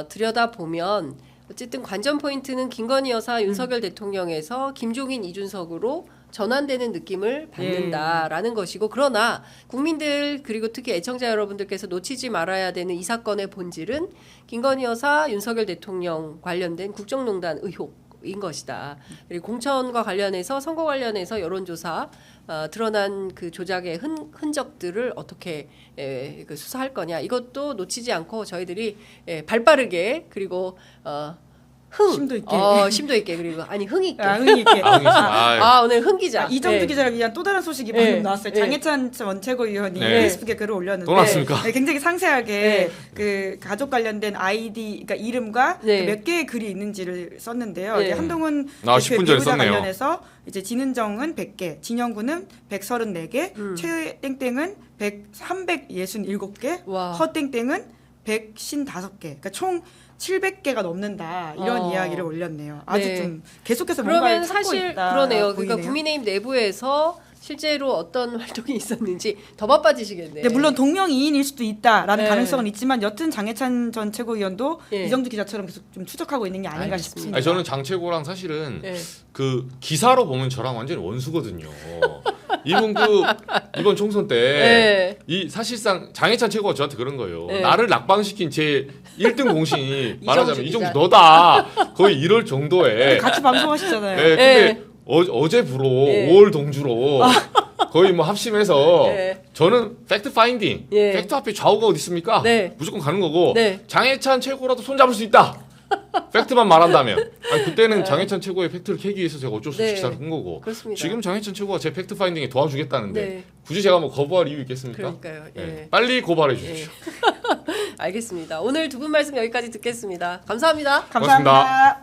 들여다 보면 어쨌든 관전 포인트는 김건희 여사, 윤석열 대통령에서 김종인, 이준석으로 전환되는 느낌을 받는다라는 것이고, 그러나 국민들 그리고 특히 애청자 여러분들께서 놓치지 말아야 되는 이 사건의 본질은 김건희 여사, 윤석열 대통령 관련된 국정농단 의혹인 것이다. 그리고 공천과 관련해서 선거 관련해서 여론조사 드러난 그 조작의 흔적들을 어떻게 그 수사할 거냐, 이것도 놓치지 않고 저희들이 발빠르게 그리고 심도 있게. 심도 있게, 그리고 흥 있게. 흥 있게. 오늘 흥 기자. 이정두 기자랑 위한 또 다른 소식이 방금 나왔어요. 네. 장해찬 전 최고위원이 네. 페이스북에 글을 올렸는데 또 났습니까? 네, 굉장히 상세하게 그 가족 관련된 아이디, 그러니까 이름과 네. 몇 개의 글이 있는지를 썼는데요. 네. 이제 한동훈 10분 전에 배우자 썼네요. 관련해서 이제 진은정은 100개, 진영구는 134개, 최땡땡은 367개, 와. 허땡땡은 155개. 그러니까 총 700개가 넘는다, 이런 이야기를 올렸네요. 아주 네. 좀 계속해서 그러면 뭔가를 찾고 사실 있다 그러네요. 보이네요. 그러니까 국민의힘 내부에서 실제로 어떤 활동이 있었는지 더 바빠지시겠네요. 네, 물론 동명이인일 수도 있다라는 네. 가능성은 있지만 여튼 장해찬 전 최고위원도 예. 이정주 기자처럼 계속 좀 추적하고 있는 게 아닌가 알겠습니다. 싶습니다. 아니, 저는 장 최고랑 사실은 네. 그 기사로 보면 저랑 완전히 원수거든요. 이분 이번 총선 때 네. 이 사실상 장해찬 최고가 저한테 그런 거예요. 네. 나를 낙방시킨 제 1등 공신이 말하자면 이정주 이정주 너다. 거의 이럴 정도의. 같이 방송하시잖아요. 네, 근데 어제부로 네. 5월 동주로 거의 뭐 합심해서 네. 저는 팩트 파인딩, 예. 팩트 앞에 좌우가 어디 있습니까? 네. 무조건 가는 거고 네. 장해찬 최고라도 손잡을 수 있다. 팩트만 말한다면. 아니, 그때는 장해찬 최고의 팩트를 캐기 위해서 제가 어쩔 수 없이 네. 기사를 한 거고 그렇습니다. 지금 장해찬 최고가 제 팩트 파인딩에 도와주겠다는데 네. 굳이 제가 뭐 거부할 이유 있겠습니까? 그러니까요. 예. 네. 빨리 고발해 주십시오. 알겠습니다. 오늘 두 분 말씀 여기까지 듣겠습니다. 감사합니다. 감사합니다.